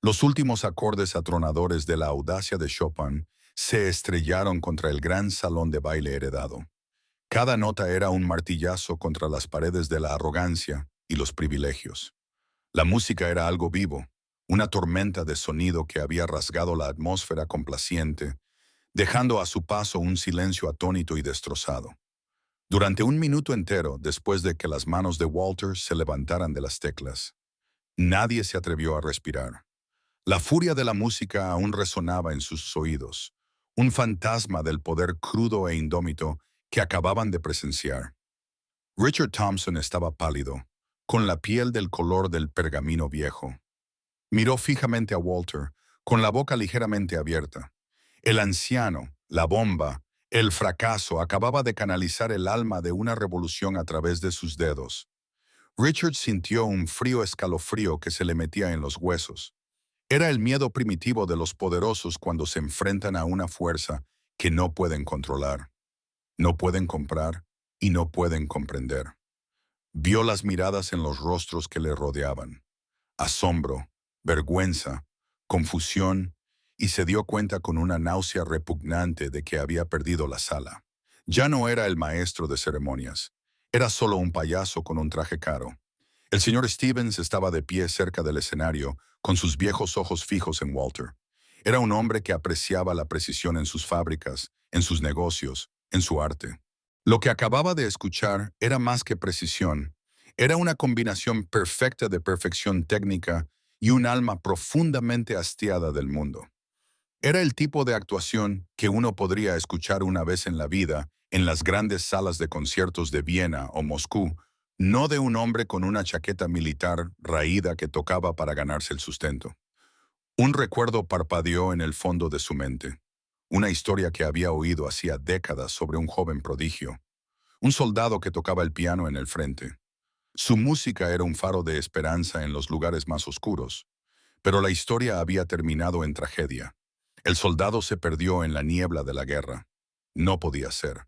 Los últimos acordes atronadores de la audacia de Chopin se estrellaron contra el gran salón de baile heredado. Cada nota era un martillazo contra las paredes de la arrogancia y los privilegios. La música era algo vivo, una tormenta de sonido que había rasgado la atmósfera complaciente, dejando a su paso un silencio atónito y destrozado. Durante un minuto entero, después de que las manos de Walter se levantaran de las teclas, nadie se atrevió a respirar. La furia de la música aún resonaba en sus oídos, un fantasma del poder crudo e indómito que acababan de presenciar. Richard Thompson estaba pálido, con la piel del color del pergamino viejo. Miró fijamente a Walter, con la boca ligeramente abierta. El anciano, la bomba, el fracaso acababa de canalizar el alma de una revolución a través de sus dedos. Richard sintió un frío escalofrío que se le metía en los huesos. Era el miedo primitivo de los poderosos cuando se enfrentan a una fuerza que no pueden controlar, no pueden comprar y no pueden comprender. Vio las miradas en los rostros que le rodeaban. Asombro, vergüenza, confusión, y se dio cuenta con una náusea repugnante de que había perdido la sala. Ya no era el maestro de ceremonias, era solo un payaso con un traje caro. El señor Stevens estaba de pie cerca del escenario, con sus viejos ojos fijos en Walter. Era un hombre que apreciaba la precisión en sus fábricas, en sus negocios, en su arte. Lo que acababa de escuchar era más que precisión. Era una combinación perfecta de perfección técnica y un alma profundamente hastiada del mundo. Era el tipo de actuación que uno podría escuchar una vez en la vida en las grandes salas de conciertos de Viena o Moscú, no de un hombre con una chaqueta militar raída que tocaba para ganarse el sustento. Un recuerdo parpadeó en el fondo de su mente. Una historia que había oído hacía décadas sobre un joven prodigio, un soldado que tocaba el piano en el frente. Su música era un faro de esperanza en los lugares más oscuros, pero la historia había terminado en tragedia. El soldado se perdió en la niebla de la guerra. No podía ser.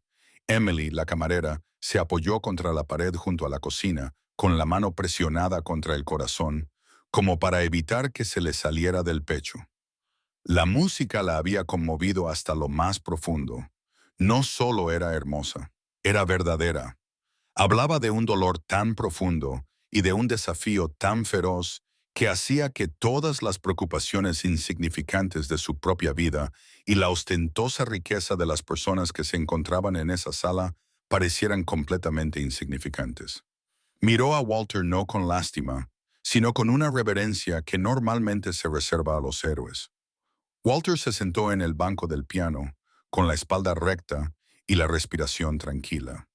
Emily, la camarera, se apoyó contra la pared junto a la cocina, con la mano presionada contra el corazón, como para evitar que se le saliera del pecho. La música la había conmovido hasta lo más profundo. No solo era hermosa, era verdadera. Hablaba de un dolor tan profundo y de un desafío tan feroz que hacía que todas las preocupaciones insignificantes de su propia vida y la ostentosa riqueza de las personas que se encontraban en esa sala parecieran completamente insignificantes. Miró a Walter no con lástima, sino con una reverencia que normalmente se reserva a los héroes. Walter se sentó en el banco del piano, con la espalda recta y la respiración tranquila.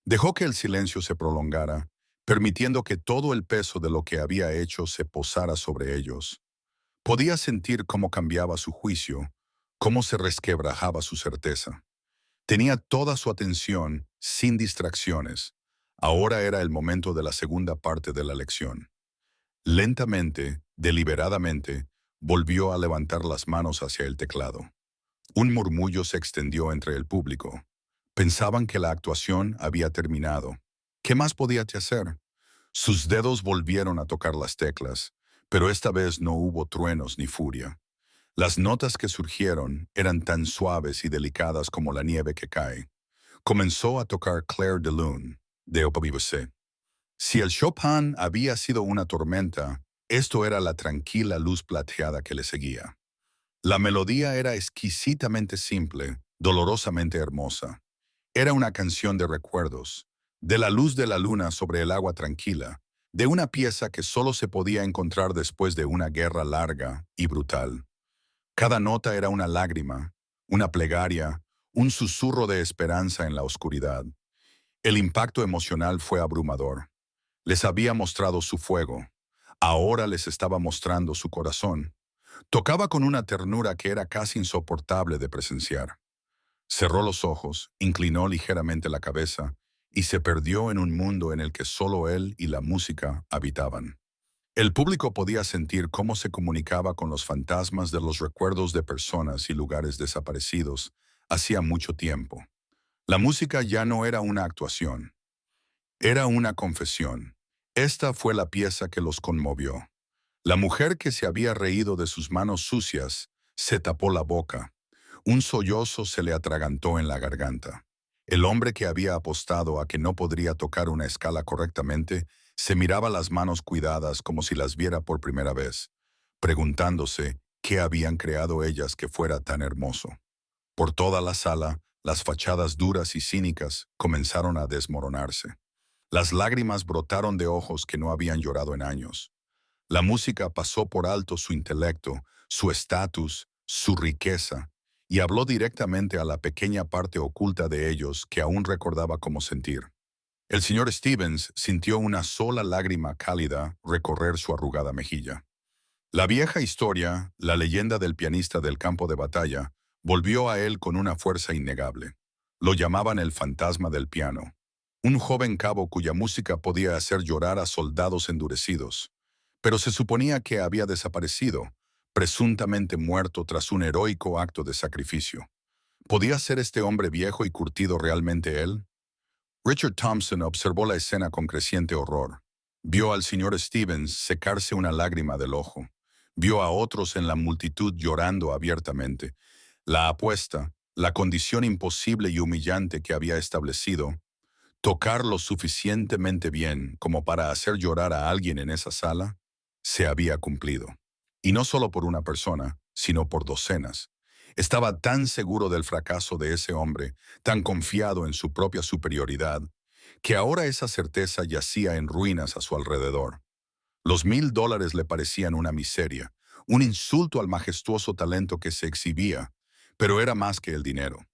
Dejó que el silencio se prolongara, permitiendo que todo el peso de lo que había hecho se posara sobre ellos. Podía sentir cómo cambiaba su juicio, cómo se resquebrajaba su certeza. Tenía toda su atención, sin distracciones. Ahora era el momento de la segunda parte de la lección. Lentamente, deliberadamente, volvió a levantar las manos hacia el teclado. Un murmullo se extendió entre el público. Pensaban que la actuación había terminado. ¿Qué más podía hacer? Sus dedos volvieron a tocar las teclas, pero esta vez no hubo truenos ni furia. Las notas que surgieron eran tan suaves y delicadas como la nieve que cae. Comenzó a tocar Clair de Lune, de Debussy. Si el Chopin había sido una tormenta, esto era la tranquila luz plateada que le seguía. La melodía era exquisitamente simple, dolorosamente hermosa. Era una canción de recuerdos, de la luz de la luna sobre el agua tranquila, de una pieza que solo se podía encontrar después de una guerra larga y brutal. Cada nota era una lágrima, una plegaria, un susurro de esperanza en la oscuridad. El impacto emocional fue abrumador. Les había mostrado su fuego. Ahora les estaba mostrando su corazón. Tocaba con una ternura que era casi insoportable de presenciar. Cerró los ojos, inclinó ligeramente la cabeza y se perdió en un mundo en el que solo él y la música habitaban. El público podía sentir cómo se comunicaba con los fantasmas de los recuerdos de personas y lugares desaparecidos hacía mucho tiempo. La música ya no era una actuación, era una confesión. Esta fue la pieza que los conmovió. La mujer que se había reído de sus manos sucias se tapó la boca. Un sollozo se le atragantó en la garganta. El hombre que había apostado a que no podría tocar una escala correctamente se miraba las manos cuidadas como si las viera por primera vez, preguntándose qué habían creado ellas que fuera tan hermoso. Por toda la sala, las fachadas duras y cínicas comenzaron a desmoronarse. Las lágrimas brotaron de ojos que no habían llorado en años. La música pasó por alto su intelecto, su estatus, su riqueza, y habló directamente a la pequeña parte oculta de ellos que aún recordaba cómo sentir. El señor Stevens sintió una sola lágrima cálida recorrer su arrugada mejilla. La vieja historia, la leyenda del pianista del campo de batalla, volvió a él con una fuerza innegable. Lo llamaban el fantasma del piano, un joven cabo cuya música podía hacer llorar a soldados endurecidos, pero se suponía que había desaparecido, presuntamente muerto tras un heroico acto de sacrificio. ¿Podía ser este hombre viejo y curtido realmente él? Richard Thompson observó la escena con creciente horror. Vio al señor Stevens secarse una lágrima del ojo. Vio a otros en la multitud llorando abiertamente. La apuesta, la condición imposible y humillante que había establecido, tocar lo suficientemente bien como para hacer llorar a alguien en esa sala, se había cumplido. Y no solo por una persona, sino por docenas. Estaba tan seguro del fracaso de ese hombre, tan confiado en su propia superioridad, que ahora esa certeza yacía en ruinas a su alrededor. Los $1000 le parecían una miseria, un insulto al majestuoso talento que se exhibía, pero era más que el dinero.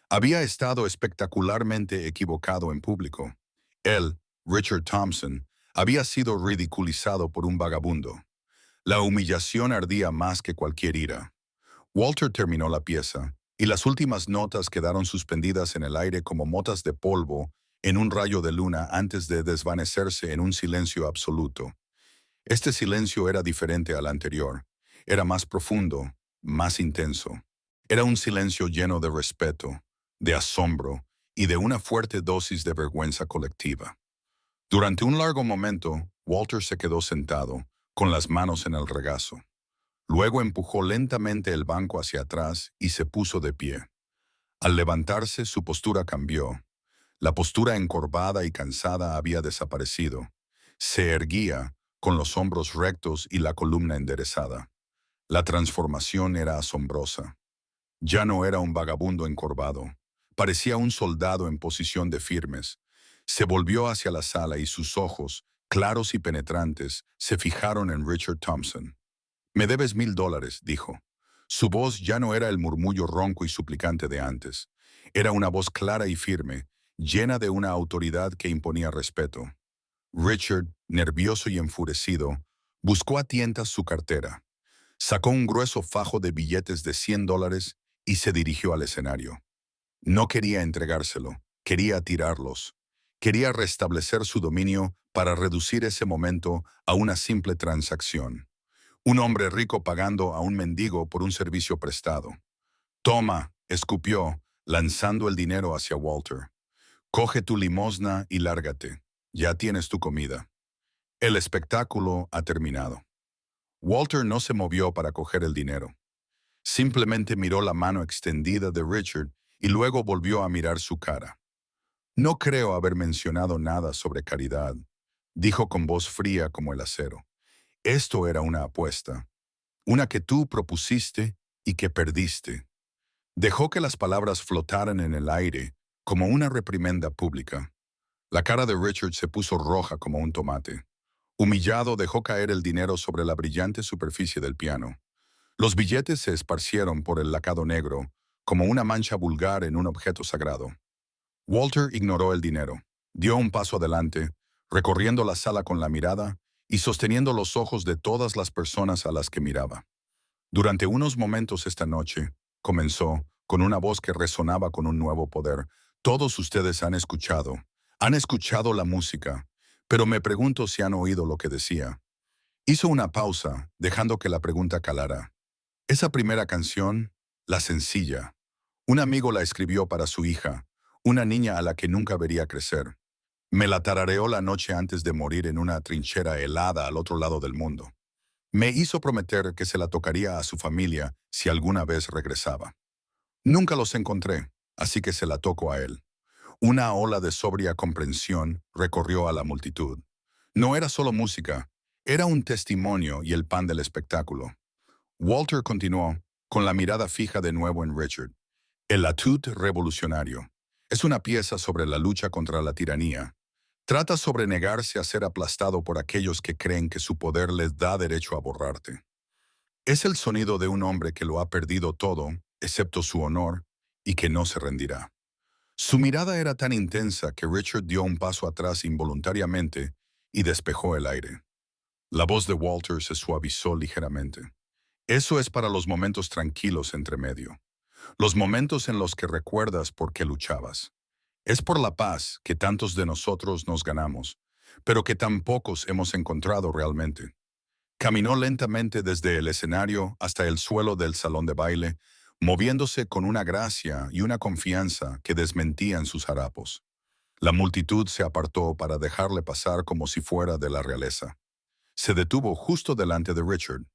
Había estado espectacularmente equivocado en público. Él, Richard Thompson, había sido ridiculizado por un vagabundo. La humillación ardía más que cualquier ira. Walter terminó la pieza, y las últimas notas quedaron suspendidas en el aire como motas de polvo en un rayo de luna antes de desvanecerse en un silencio absoluto. Este silencio era diferente al anterior. Era más profundo, más intenso. Era un silencio lleno de respeto, de asombro y de una fuerte dosis de vergüenza colectiva. Durante un largo momento, Walter se quedó sentado, con las manos en el regazo. Luego empujó lentamente el banco hacia atrás y se puso de pie. Al levantarse, su postura cambió. La postura encorvada y cansada había desaparecido. Se erguía, con los hombros rectos y la columna enderezada. La transformación era asombrosa. Ya no era un vagabundo encorvado. Parecía un soldado en posición de firmes. Se volvió hacia la sala y sus ojos, claros y penetrantes, se fijaron en Richard Thompson. «Me debes $1000», dijo. Su voz ya no era el murmullo ronco y suplicante de antes. Era una voz clara y firme, llena de una autoridad que imponía respeto. Richard, nervioso y enfurecido, buscó a tientas su cartera. Sacó un grueso fajo de billetes de $100 y se dirigió al escenario. No quería entregárselo, quería tirarlos. Quería restablecer su dominio para reducir ese momento a una simple transacción. Un hombre rico pagando a un mendigo por un servicio prestado. «Toma», escupió, lanzando el dinero hacia Walter. «Coge tu limosna y lárgate. Ya tienes tu comida». El espectáculo ha terminado. Walter no se movió para coger el dinero. Simplemente miró la mano extendida de Richard y luego volvió a mirar su cara. «No creo haber mencionado nada sobre caridad», dijo con voz fría como el acero. «Esto era una apuesta, una que tú propusiste y que perdiste». Dejó que las palabras flotaran en el aire como una reprimenda pública. La cara de Richard se puso roja como un tomate. Humillado, dejó caer el dinero sobre la brillante superficie del piano. Los billetes se esparcieron por el lacado negro, como una mancha vulgar en un objeto sagrado. Walter ignoró el dinero. Dio un paso adelante, recorriendo la sala con la mirada y sosteniendo los ojos de todas las personas a las que miraba. «Durante unos momentos esta noche», comenzó, con una voz que resonaba con un nuevo poder, «todos ustedes han escuchado la música, pero me pregunto si han oído lo que decía». Hizo una pausa, dejando que la pregunta calara. Esa primera canción, la sencilla, un amigo la escribió para su hija, una niña a la que nunca vería crecer. Me la tarareó la noche antes de morir en una trinchera helada al otro lado del mundo. Me hizo prometer que se la tocaría a su familia si alguna vez regresaba. Nunca los encontré, así que se la tocó a él. Una ola de sobria comprensión recorrió a la multitud. No era solo música, era un testimonio y el pan del espectáculo. Walter continuó, con la mirada fija de nuevo en Richard. «El Etude revolucionario. Es una pieza sobre la lucha contra la tiranía. Trata sobre negarse a ser aplastado por aquellos que creen que su poder les da derecho a borrarte. Es el sonido de un hombre que lo ha perdido todo, excepto su honor, y que no se rendirá». Su mirada era tan intensa que Richard dio un paso atrás involuntariamente y despejó el aire. La voz de Walter se suavizó ligeramente. «Eso es para los momentos tranquilos entre medio. Los momentos en los que recuerdas por qué luchabas. Es por la paz que tantos de nosotros nos ganamos, pero que tan pocos hemos encontrado realmente». Caminó lentamente desde el escenario hasta el suelo del salón de baile, moviéndose con una gracia y una confianza que desmentían sus harapos. La multitud se apartó para dejarle pasar como si fuera de la realeza. Se detuvo justo delante de Richard.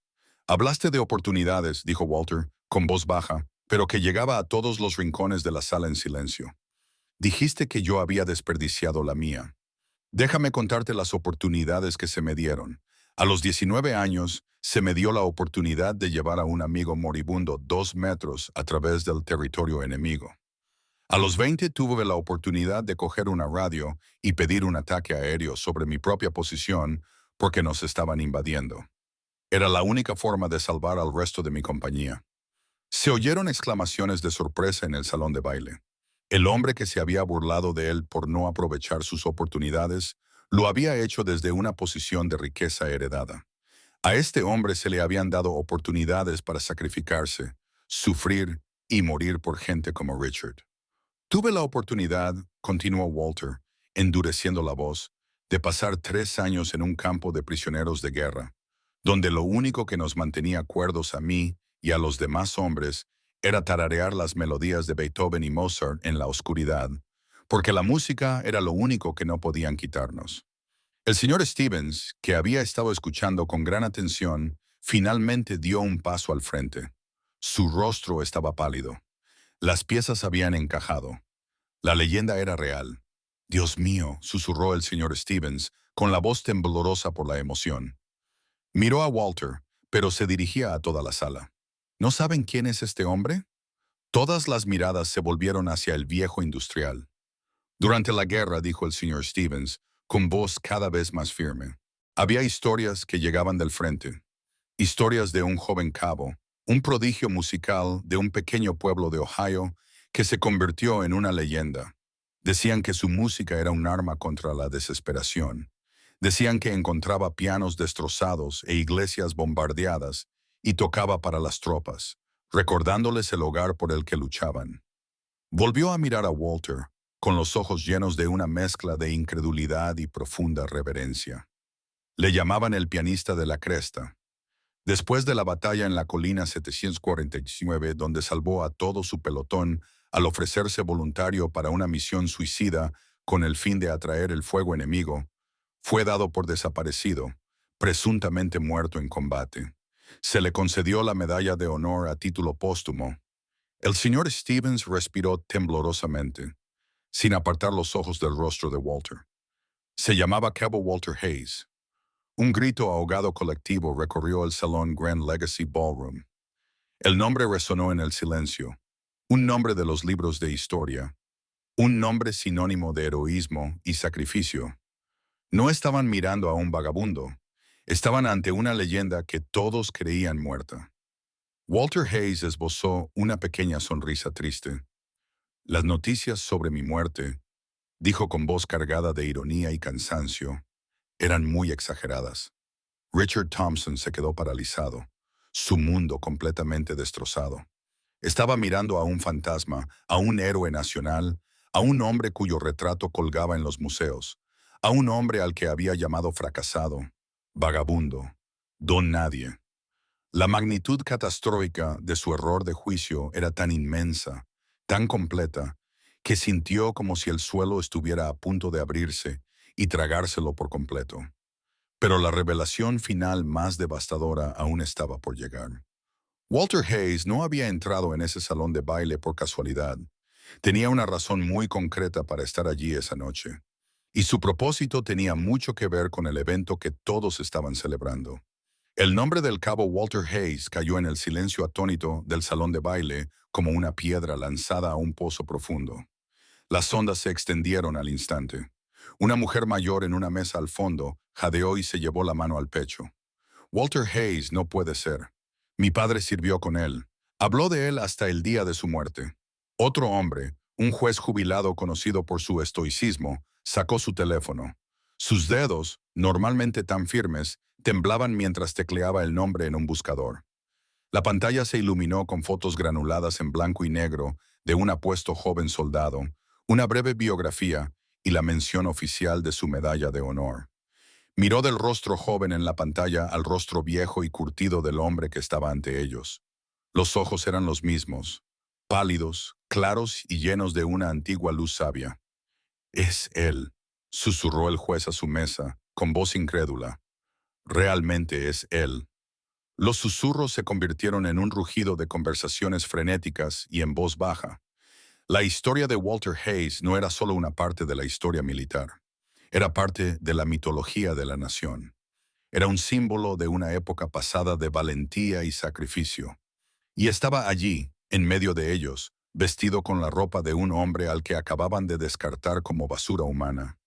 «Hablaste de oportunidades», dijo Walter, con voz baja, pero que llegaba a todos los rincones de la sala en silencio. «Dijiste que yo había desperdiciado la mía. Déjame contarte las oportunidades que se me dieron. A los 19 años, se me dio la oportunidad de llevar a un amigo moribundo 2 metros a través del territorio enemigo. A los 20 tuve la oportunidad de coger una radio y pedir un ataque aéreo sobre mi propia posición porque nos estaban invadiendo. Era la única forma de salvar al resto de mi compañía». Se oyeron exclamaciones de sorpresa en el salón de baile. El hombre que se había burlado de él por no aprovechar sus oportunidades lo había hecho desde una posición de riqueza heredada. A este hombre se le habían dado oportunidades para sacrificarse, sufrir y morir por gente como Richard. «Tuve la oportunidad», continuó Walter, endureciendo la voz, «de pasar 3 años en un campo de prisioneros de guerra, donde lo único que nos mantenía cuerdos a mí y a los demás hombres era tararear las melodías de Beethoven y Mozart en la oscuridad, porque la música era lo único que no podían quitarnos. El señor Stevens, que había estado escuchando con gran atención, finalmente dio un paso al frente. Su rostro estaba pálido. Las piezas habían encajado. La leyenda era real. «Dios mío», susurró el señor Stevens, con la voz temblorosa por la emoción. Miró a Walter, pero se dirigía a toda la sala. ¿No saben quién es este hombre? Todas las miradas se volvieron hacia el viejo industrial. Durante la guerra, dijo el señor Stevens, con voz cada vez más firme, había historias que llegaban del frente. Historias de un joven cabo, un prodigio musical de un pequeño pueblo de Ohio que se convirtió en una leyenda. Decían que su música era un arma contra la desesperación. Decían que encontraba pianos destrozados e iglesias bombardeadas y tocaba para las tropas, recordándoles el hogar por el que luchaban. Volvió a mirar a Walter, con los ojos llenos de una mezcla de incredulidad y profunda reverencia. Le llamaban el pianista de la cresta. Después de la batalla en la colina 749, donde salvó a todo su pelotón al ofrecerse voluntario para una misión suicida con el fin de atraer el fuego enemigo, fue dado por desaparecido, presuntamente muerto en combate. Se le concedió la medalla de honor a título póstumo. El señor Stevens respiró temblorosamente, sin apartar los ojos del rostro de Walter. Se llamaba Cabo Walter Hayes. Un grito ahogado colectivo recorrió el salón Grand Legacy Ballroom. El nombre resonó en el silencio. Un nombre de los libros de historia. Un nombre sinónimo de heroísmo y sacrificio. No estaban mirando a un vagabundo. Estaban ante una leyenda que todos creían muerta. Walter Hayes esbozó una pequeña sonrisa triste. Las noticias sobre mi muerte, dijo con voz cargada de ironía y cansancio, eran muy exageradas. Richard Thompson se quedó paralizado, su mundo completamente destrozado. Estaba mirando a un fantasma, a un héroe nacional, a un hombre cuyo retrato colgaba en los museos, a un hombre al que había llamado fracasado, vagabundo, don nadie. La magnitud catastrófica de su error de juicio era tan inmensa, tan completa, que sintió como si el suelo estuviera a punto de abrirse y tragárselo por completo. Pero la revelación final más devastadora aún estaba por llegar. Walter Hayes no había entrado en ese salón de baile por casualidad. Tenía una razón muy concreta para estar allí esa noche. Y su propósito tenía mucho que ver con el evento que todos estaban celebrando. El nombre del cabo Walter Hayes cayó en el silencio atónito del salón de baile como una piedra lanzada a un pozo profundo. Las ondas se extendieron al instante. Una mujer mayor en una mesa al fondo jadeó y se llevó la mano al pecho. Walter Hayes no puede ser. Mi padre sirvió con él. Habló de él hasta el día de su muerte. Otro hombre, un juez jubilado conocido por su estoicismo, sacó su teléfono. Sus dedos, normalmente tan firmes, temblaban mientras tecleaba el nombre en un buscador. La pantalla se iluminó con fotos granuladas en blanco y negro de un apuesto joven soldado, una breve biografía y la mención oficial de su medalla de honor. Miró del rostro joven en la pantalla al rostro viejo y curtido del hombre que estaba ante ellos. Los ojos eran los mismos, pálidos, claros y llenos de una antigua luz sabia. «Es él», susurró el juez a su mesa, con voz incrédula. «Realmente es él». Los susurros se convirtieron en un rugido de conversaciones frenéticas y en voz baja. La historia de Walter Hayes no era solo una parte de la historia militar. Era parte de la mitología de la nación. Era un símbolo de una época pasada de valentía y sacrificio. Y estaba allí, en medio de ellos, vestido con la ropa de un hombre al que acababan de descartar como basura humana.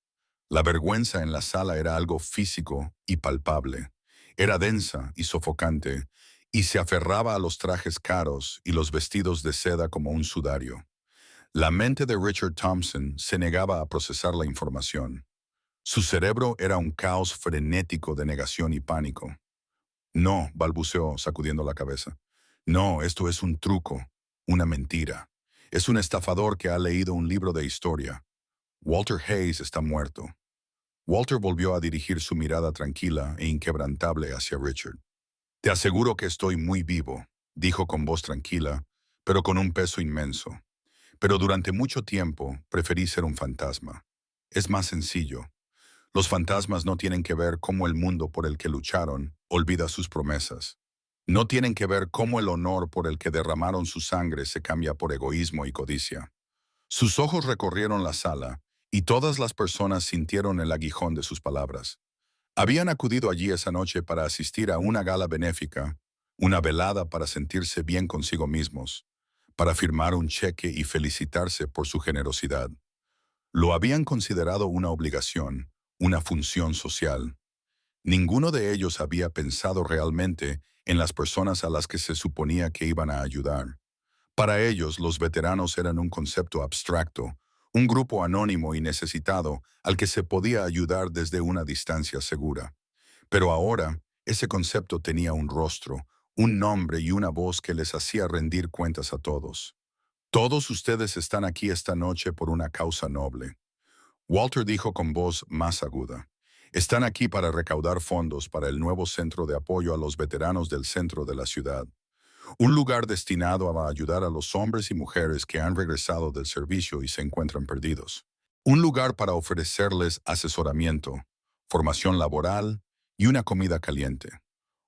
La vergüenza en la sala era algo físico y palpable. Era densa y sofocante, y se aferraba a los trajes caros y los vestidos de seda como un sudario. La mente de Richard Thompson se negaba a procesar la información. Su cerebro era un caos frenético de negación y pánico. «No», balbuceó, sacudiendo la cabeza. «No, esto es un truco, una mentira. Es un estafador que ha leído un libro de historia. Walter Hayes está muerto». Walter volvió a dirigir su mirada tranquila e inquebrantable hacia Richard. «Te aseguro que estoy muy vivo», dijo con voz tranquila, pero con un peso inmenso. pero durante mucho tiempo preferí ser un fantasma. Es más sencillo. Los fantasmas no tienen que ver cómo el mundo por el que lucharon olvida sus promesas. No tienen que ver cómo el honor por el que derramaron su sangre se cambia por egoísmo y codicia. Sus ojos recorrieron la sala, y todas las personas sintieron el aguijón de sus palabras. Habían acudido allí esa noche para asistir a una gala benéfica, una velada para sentirse bien consigo mismos, para firmar un cheque y felicitarse por su generosidad. Lo habían considerado una obligación, una función social. Ninguno de ellos había pensado realmente en las personas a las que se suponía que iban a ayudar. Para ellos, los veteranos eran un concepto abstracto, un grupo anónimo y necesitado al que se podía ayudar desde una distancia segura. Pero ahora, ese concepto tenía un rostro, un nombre y una voz que les hacía rendir cuentas a todos. Todos ustedes están aquí esta noche por una causa noble. Walter dijo con voz más aguda. Están aquí para recaudar fondos para el nuevo centro de apoyo a los veteranos del centro de la ciudad. Un lugar destinado a ayudar a los hombres y mujeres que han regresado del servicio y se encuentran perdidos. Un lugar para ofrecerles asesoramiento, formación laboral y una comida caliente.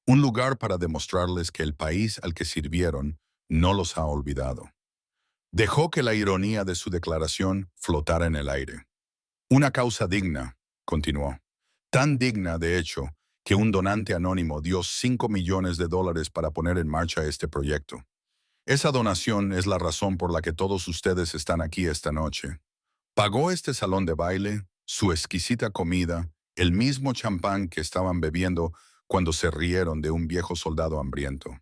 Un lugar para demostrarles que el país al que sirvieron no los ha olvidado. Dejó que la ironía de su declaración flotara en el aire. Una causa digna, continuó. Tan digna, de hecho, que un donante anónimo dio $5 millones para poner en marcha este proyecto. Esa donación es la razón por la que todos ustedes están aquí esta noche. Pagó este salón de baile, su exquisita comida, el mismo champán que estaban bebiendo cuando se rieron de un viejo soldado hambriento.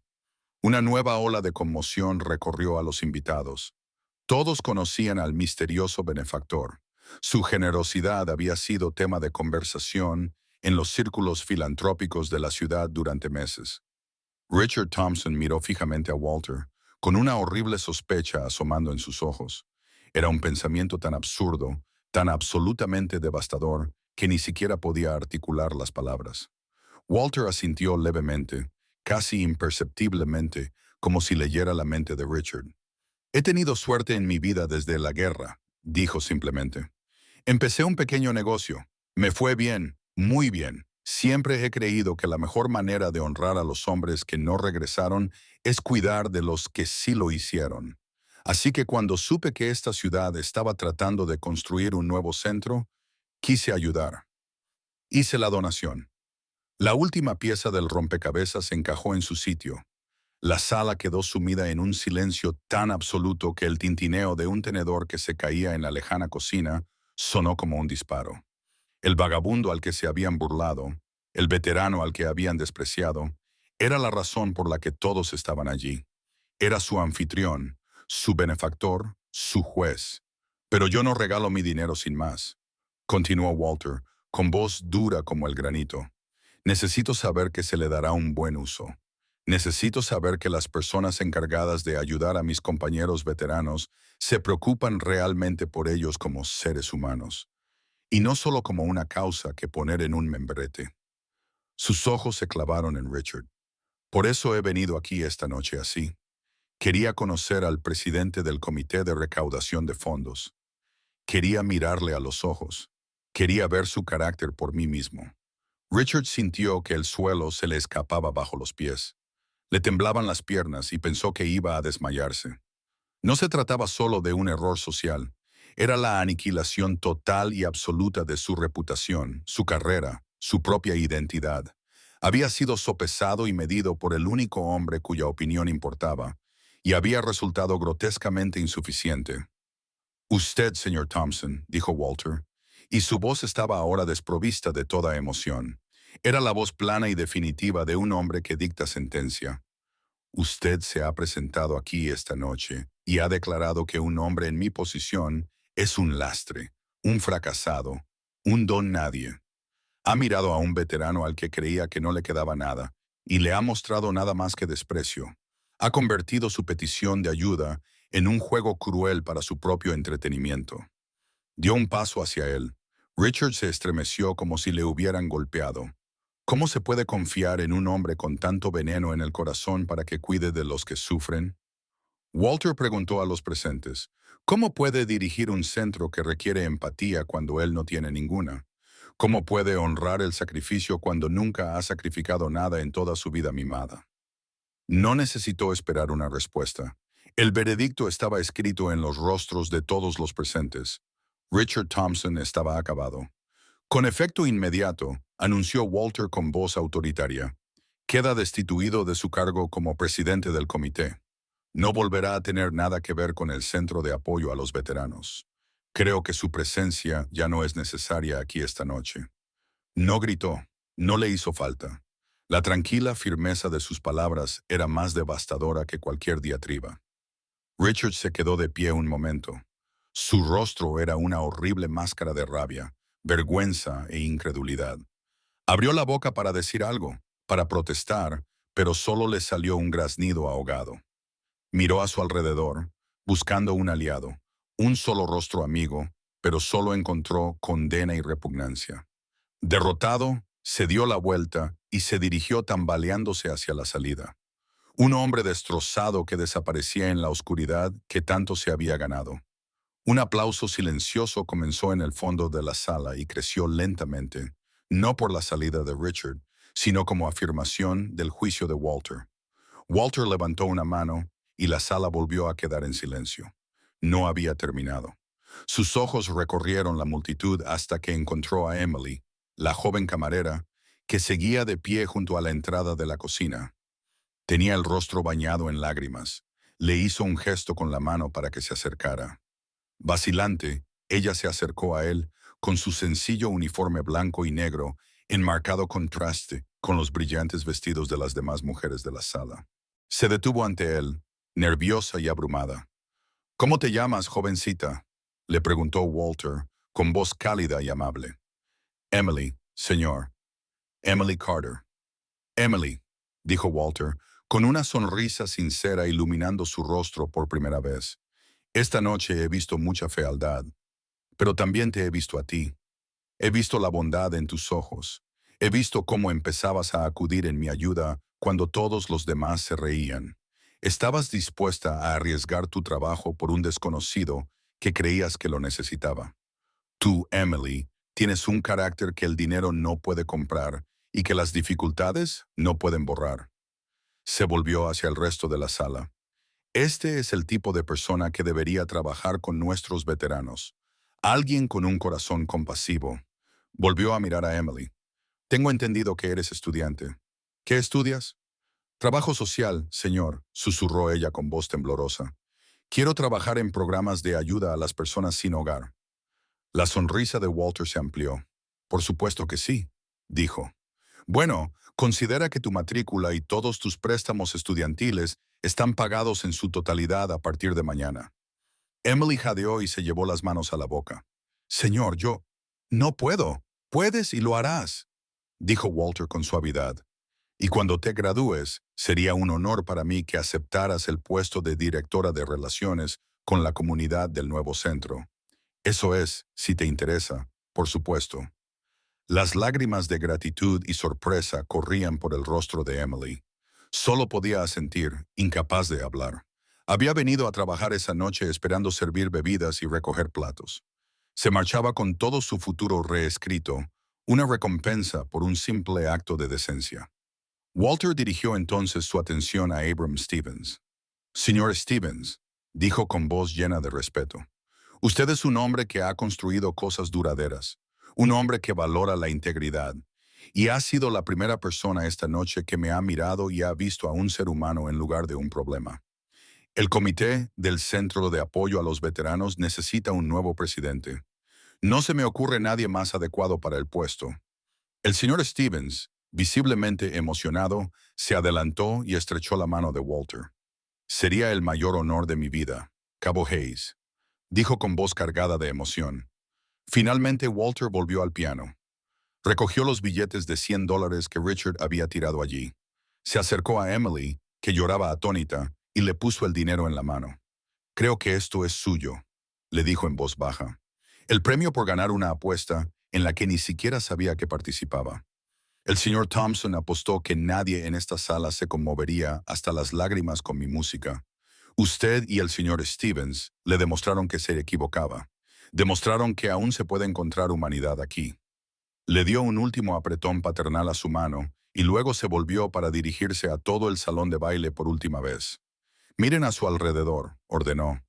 Una nueva ola de conmoción recorrió a los invitados. Todos conocían al misterioso benefactor. Su generosidad había sido tema de conversación en los círculos filantrópicos de la ciudad durante meses. Richard Thompson miró fijamente a Walter, con una horrible sospecha asomando en sus ojos. Era un pensamiento tan absurdo, tan absolutamente devastador, que ni siquiera podía articular las palabras. Walter asintió levemente, casi imperceptiblemente, como si leyera la mente de Richard. He tenido suerte en mi vida desde la guerra, dijo simplemente. Empecé un pequeño negocio. Me fue bien, muy bien. Siempre he creído que la mejor manera de honrar a los hombres que no regresaron es cuidar de los que sí lo hicieron. Así que cuando supe que esta ciudad estaba tratando de construir un nuevo centro, quise ayudar. Hice la donación. La última pieza del rompecabezas encajó en su sitio. La sala quedó sumida en un silencio tan absoluto que el tintineo de un tenedor que se caía en la lejana cocina sonó como un disparo. El vagabundo al que se habían burlado, el veterano al que habían despreciado, era la razón por la que todos estaban allí. Era su anfitrión, su benefactor, su juez. Pero yo no regalo mi dinero sin más, continuó Walter, con voz dura como el granito. Necesito saber que se le dará un buen uso. Necesito saber que las personas encargadas de ayudar a mis compañeros veteranos se preocupan realmente por ellos como seres humanos, y no solo como una causa que poner en un membrete. Sus ojos se clavaron en Richard. Por eso he venido aquí esta noche así. Quería conocer al presidente del Comité de Recaudación de Fondos. Quería mirarle a los ojos. Quería ver su carácter por mí mismo. Richard sintió que el suelo se le escapaba bajo los pies. Le temblaban las piernas y pensó que iba a desmayarse. No se trataba solo de un error social. Era la aniquilación total y absoluta de su reputación, su carrera, su propia identidad. Había sido sopesado y medido por el único hombre cuya opinión importaba, y había resultado grotescamente insuficiente. Usted, señor Thompson, dijo Walter, y su voz estaba ahora desprovista de toda emoción. Era la voz plana y definitiva de un hombre que dicta sentencia. Usted se ha presentado aquí esta noche y ha declarado que un hombre en mi posición es un lastre, un fracasado, un don nadie. Ha mirado a un veterano al que creía que no le quedaba nada y le ha mostrado nada más que desprecio. Ha convertido su petición de ayuda en un juego cruel para su propio entretenimiento. Dio un paso hacia él. Richard se estremeció como si le hubieran golpeado. ¿Cómo se puede confiar en un hombre con tanto veneno en el corazón para que cuide de los que sufren? Walter preguntó a los presentes, ¿cómo puede dirigir un centro que requiere empatía cuando él no tiene ninguna? ¿Cómo puede honrar el sacrificio cuando nunca ha sacrificado nada en toda su vida mimada? No necesitó esperar una respuesta. El veredicto estaba escrito en los rostros de todos los presentes. Richard Thompson estaba acabado. Con efecto inmediato, anunció Walter con voz autoritaria, queda destituido de su cargo como presidente del comité. No volverá a tener nada que ver con el Centro de Apoyo a los Veteranos. Creo que su presencia ya no es necesaria aquí esta noche. No gritó, no le hizo falta. La tranquila firmeza de sus palabras era más devastadora que cualquier diatriba. Richard se quedó de pie un momento. Su rostro era una horrible máscara de rabia, vergüenza e incredulidad. Abrió la boca para decir algo, para protestar, pero solo le salió un graznido ahogado. Miró a su alrededor, buscando un aliado, un solo rostro amigo, pero solo encontró condena y repugnancia. Derrotado, se dio la vuelta y se dirigió tambaleándose hacia la salida. Un hombre destrozado que desaparecía en la oscuridad que tanto se había ganado. Un aplauso silencioso comenzó en el fondo de la sala y creció lentamente, no por la salida de Richard, sino como afirmación del juicio de Walter. Walter levantó una mano y la sala volvió a quedar en silencio. No había terminado. Sus ojos recorrieron la multitud hasta que encontró a Emily, la joven camarera, que seguía de pie junto a la entrada de la cocina. Tenía el rostro bañado en lágrimas. Le hizo un gesto con la mano para que se acercara. Vacilante, ella se acercó a él con su sencillo uniforme blanco y negro, en marcado contraste con los brillantes vestidos de las demás mujeres de la sala. Se detuvo ante él, nerviosa y abrumada. ¿Cómo te llamas, jovencita?, le preguntó Walter, con voz cálida y amable. Emily, señor. Emily Carter. Emily, dijo Walter, con una sonrisa sincera iluminando su rostro por primera vez. Esta noche he visto mucha fealdad, pero también te he visto a ti. He visto la bondad en tus ojos. He visto cómo empezabas a acudir en mi ayuda cuando todos los demás se reían. Estabas dispuesta a arriesgar tu trabajo por un desconocido que creías que lo necesitaba. Tú, Emily, tienes un carácter que el dinero no puede comprar y que las dificultades no pueden borrar. Se volvió hacia el resto de la sala. Este es el tipo de persona que debería trabajar con nuestros veteranos. Alguien con un corazón compasivo. Volvió a mirar a Emily. Tengo entendido que eres estudiante. ¿Qué estudias? Trabajo social, señor, susurró ella con voz temblorosa. Quiero trabajar en programas de ayuda a las personas sin hogar. La sonrisa de Walter se amplió. Por supuesto que sí, dijo. Bueno, considera que tu matrícula y todos tus préstamos estudiantiles están pagados en su totalidad a partir de mañana. Emily jadeó y se llevó las manos a la boca. Señor, yo no puedo. Puedes y lo harás, dijo Walter con suavidad. Y cuando te gradúes, sería un honor para mí que aceptaras el puesto de directora de relaciones con la comunidad del nuevo centro. Eso es, si te interesa, por supuesto. Las lágrimas de gratitud y sorpresa corrían por el rostro de Emily. Solo podía asentir, incapaz de hablar. Había venido a trabajar esa noche esperando servir bebidas y recoger platos. Se marchaba con todo su futuro reescrito, una recompensa por un simple acto de decencia. Walter dirigió entonces su atención a Abram Stevens. Señor Stevens, dijo con voz llena de respeto, usted es un hombre que ha construido cosas duraderas, un hombre que valora la integridad, y ha sido la primera persona esta noche que me ha mirado y ha visto a un ser humano en lugar de un problema. El comité del Centro de Apoyo a los Veteranos necesita un nuevo presidente. No se me ocurre nadie más adecuado para el puesto. El señor Stevens, visiblemente emocionado, se adelantó y estrechó la mano de Walter. Sería el mayor honor de mi vida, Cabo Hayes, dijo con voz cargada de emoción. Finalmente Walter volvió al piano. Recogió los billetes de $100 que Richard había tirado allí. Se acercó a Emily, que lloraba atónita, y le puso el dinero en la mano. Creo que esto es suyo, le dijo en voz baja. El premio por ganar una apuesta en la que ni siquiera sabía que participaba. El señor Thompson apostó que nadie en esta sala se conmovería hasta las lágrimas con mi música. Usted y el señor Stevens le demostraron que se equivocaba. Demostraron que aún se puede encontrar humanidad aquí. Le dio un último apretón paternal a su mano y luego se volvió para dirigirse a todo el salón de baile por última vez. Miren a su alrededor, ordenó.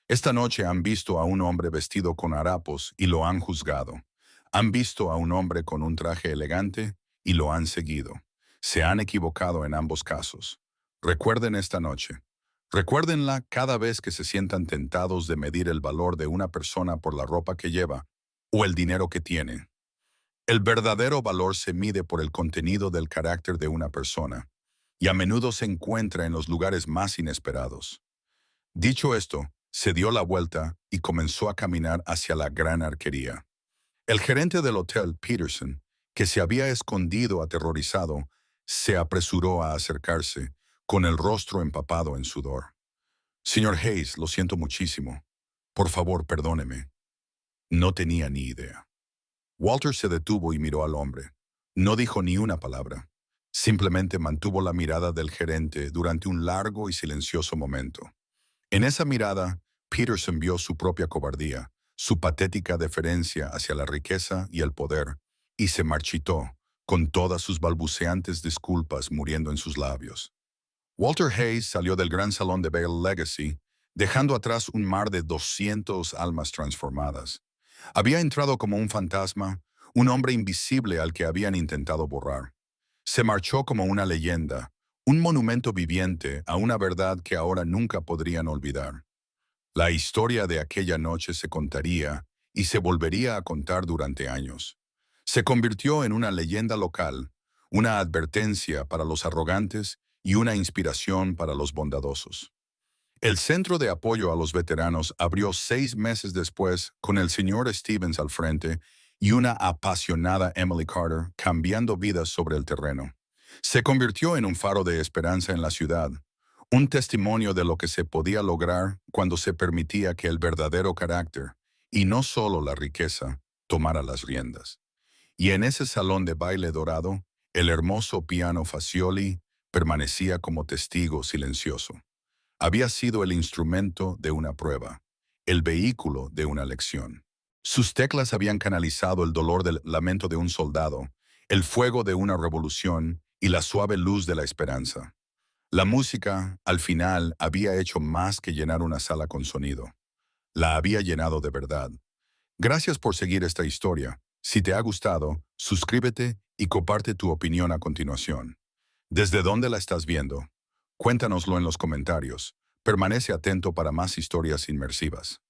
Esta noche han visto a un hombre vestido con harapos y lo han juzgado. Han visto a un hombre con un traje elegante y lo han seguido. Se han equivocado en ambos casos. Recuerden esta noche. Recuérdenla cada vez que se sientan tentados de medir el valor de una persona por la ropa que lleva o el dinero que tiene. El verdadero valor se mide por el contenido del carácter de una persona y a menudo se encuentra en los lugares más inesperados. Dicho esto, se dio la vuelta y comenzó a caminar hacia la gran arquería. El gerente del hotel, Peterson, que se había escondido aterrorizado, se apresuró a acercarse, con el rostro empapado en sudor. Señor Hayes, lo siento muchísimo. Por favor, perdóneme. No tenía ni idea. Walter se detuvo y miró al hombre. No dijo ni una palabra. Simplemente mantuvo la mirada del gerente durante un largo y silencioso momento. En esa mirada, Peterson vio su propia cobardía, su patética deferencia hacia la riqueza y el poder, y se marchitó, con todas sus balbuceantes disculpas muriendo en sus labios. Walter Hayes salió del gran salón de Bale Legacy, dejando atrás un mar de 200 almas transformadas. Había entrado como un fantasma, un hombre invisible al que habían intentado borrar. Se marchó como una leyenda, un monumento viviente a una verdad que ahora nunca podrían olvidar. La historia de aquella noche se contaría y se volvería a contar durante años. Se convirtió en una leyenda local, una advertencia para los arrogantes y una inspiración para los bondadosos. El Centro de Apoyo a los Veteranos abrió 6 meses después con el señor Stevens al frente y una apasionada Emily Carter cambiando vidas sobre el terreno. Se convirtió en un faro de esperanza en la ciudad, un testimonio de lo que se podía lograr cuando se permitía que el verdadero carácter, y no solo la riqueza, tomara las riendas. Y en ese salón de baile dorado, el hermoso piano Fazioli permanecía como testigo silencioso. Había sido el instrumento de una prueba, el vehículo de una lección. Sus teclas habían canalizado el dolor del lamento de un soldado, el fuego de una revolución y la suave luz de la esperanza. La música, al final, había hecho más que llenar una sala con sonido. La había llenado de verdad. Gracias por seguir esta historia. Si te ha gustado, suscríbete y comparte tu opinión a continuación. ¿Desde dónde la estás viendo? Cuéntanoslo en los comentarios. Permanece atento para más historias inmersivas.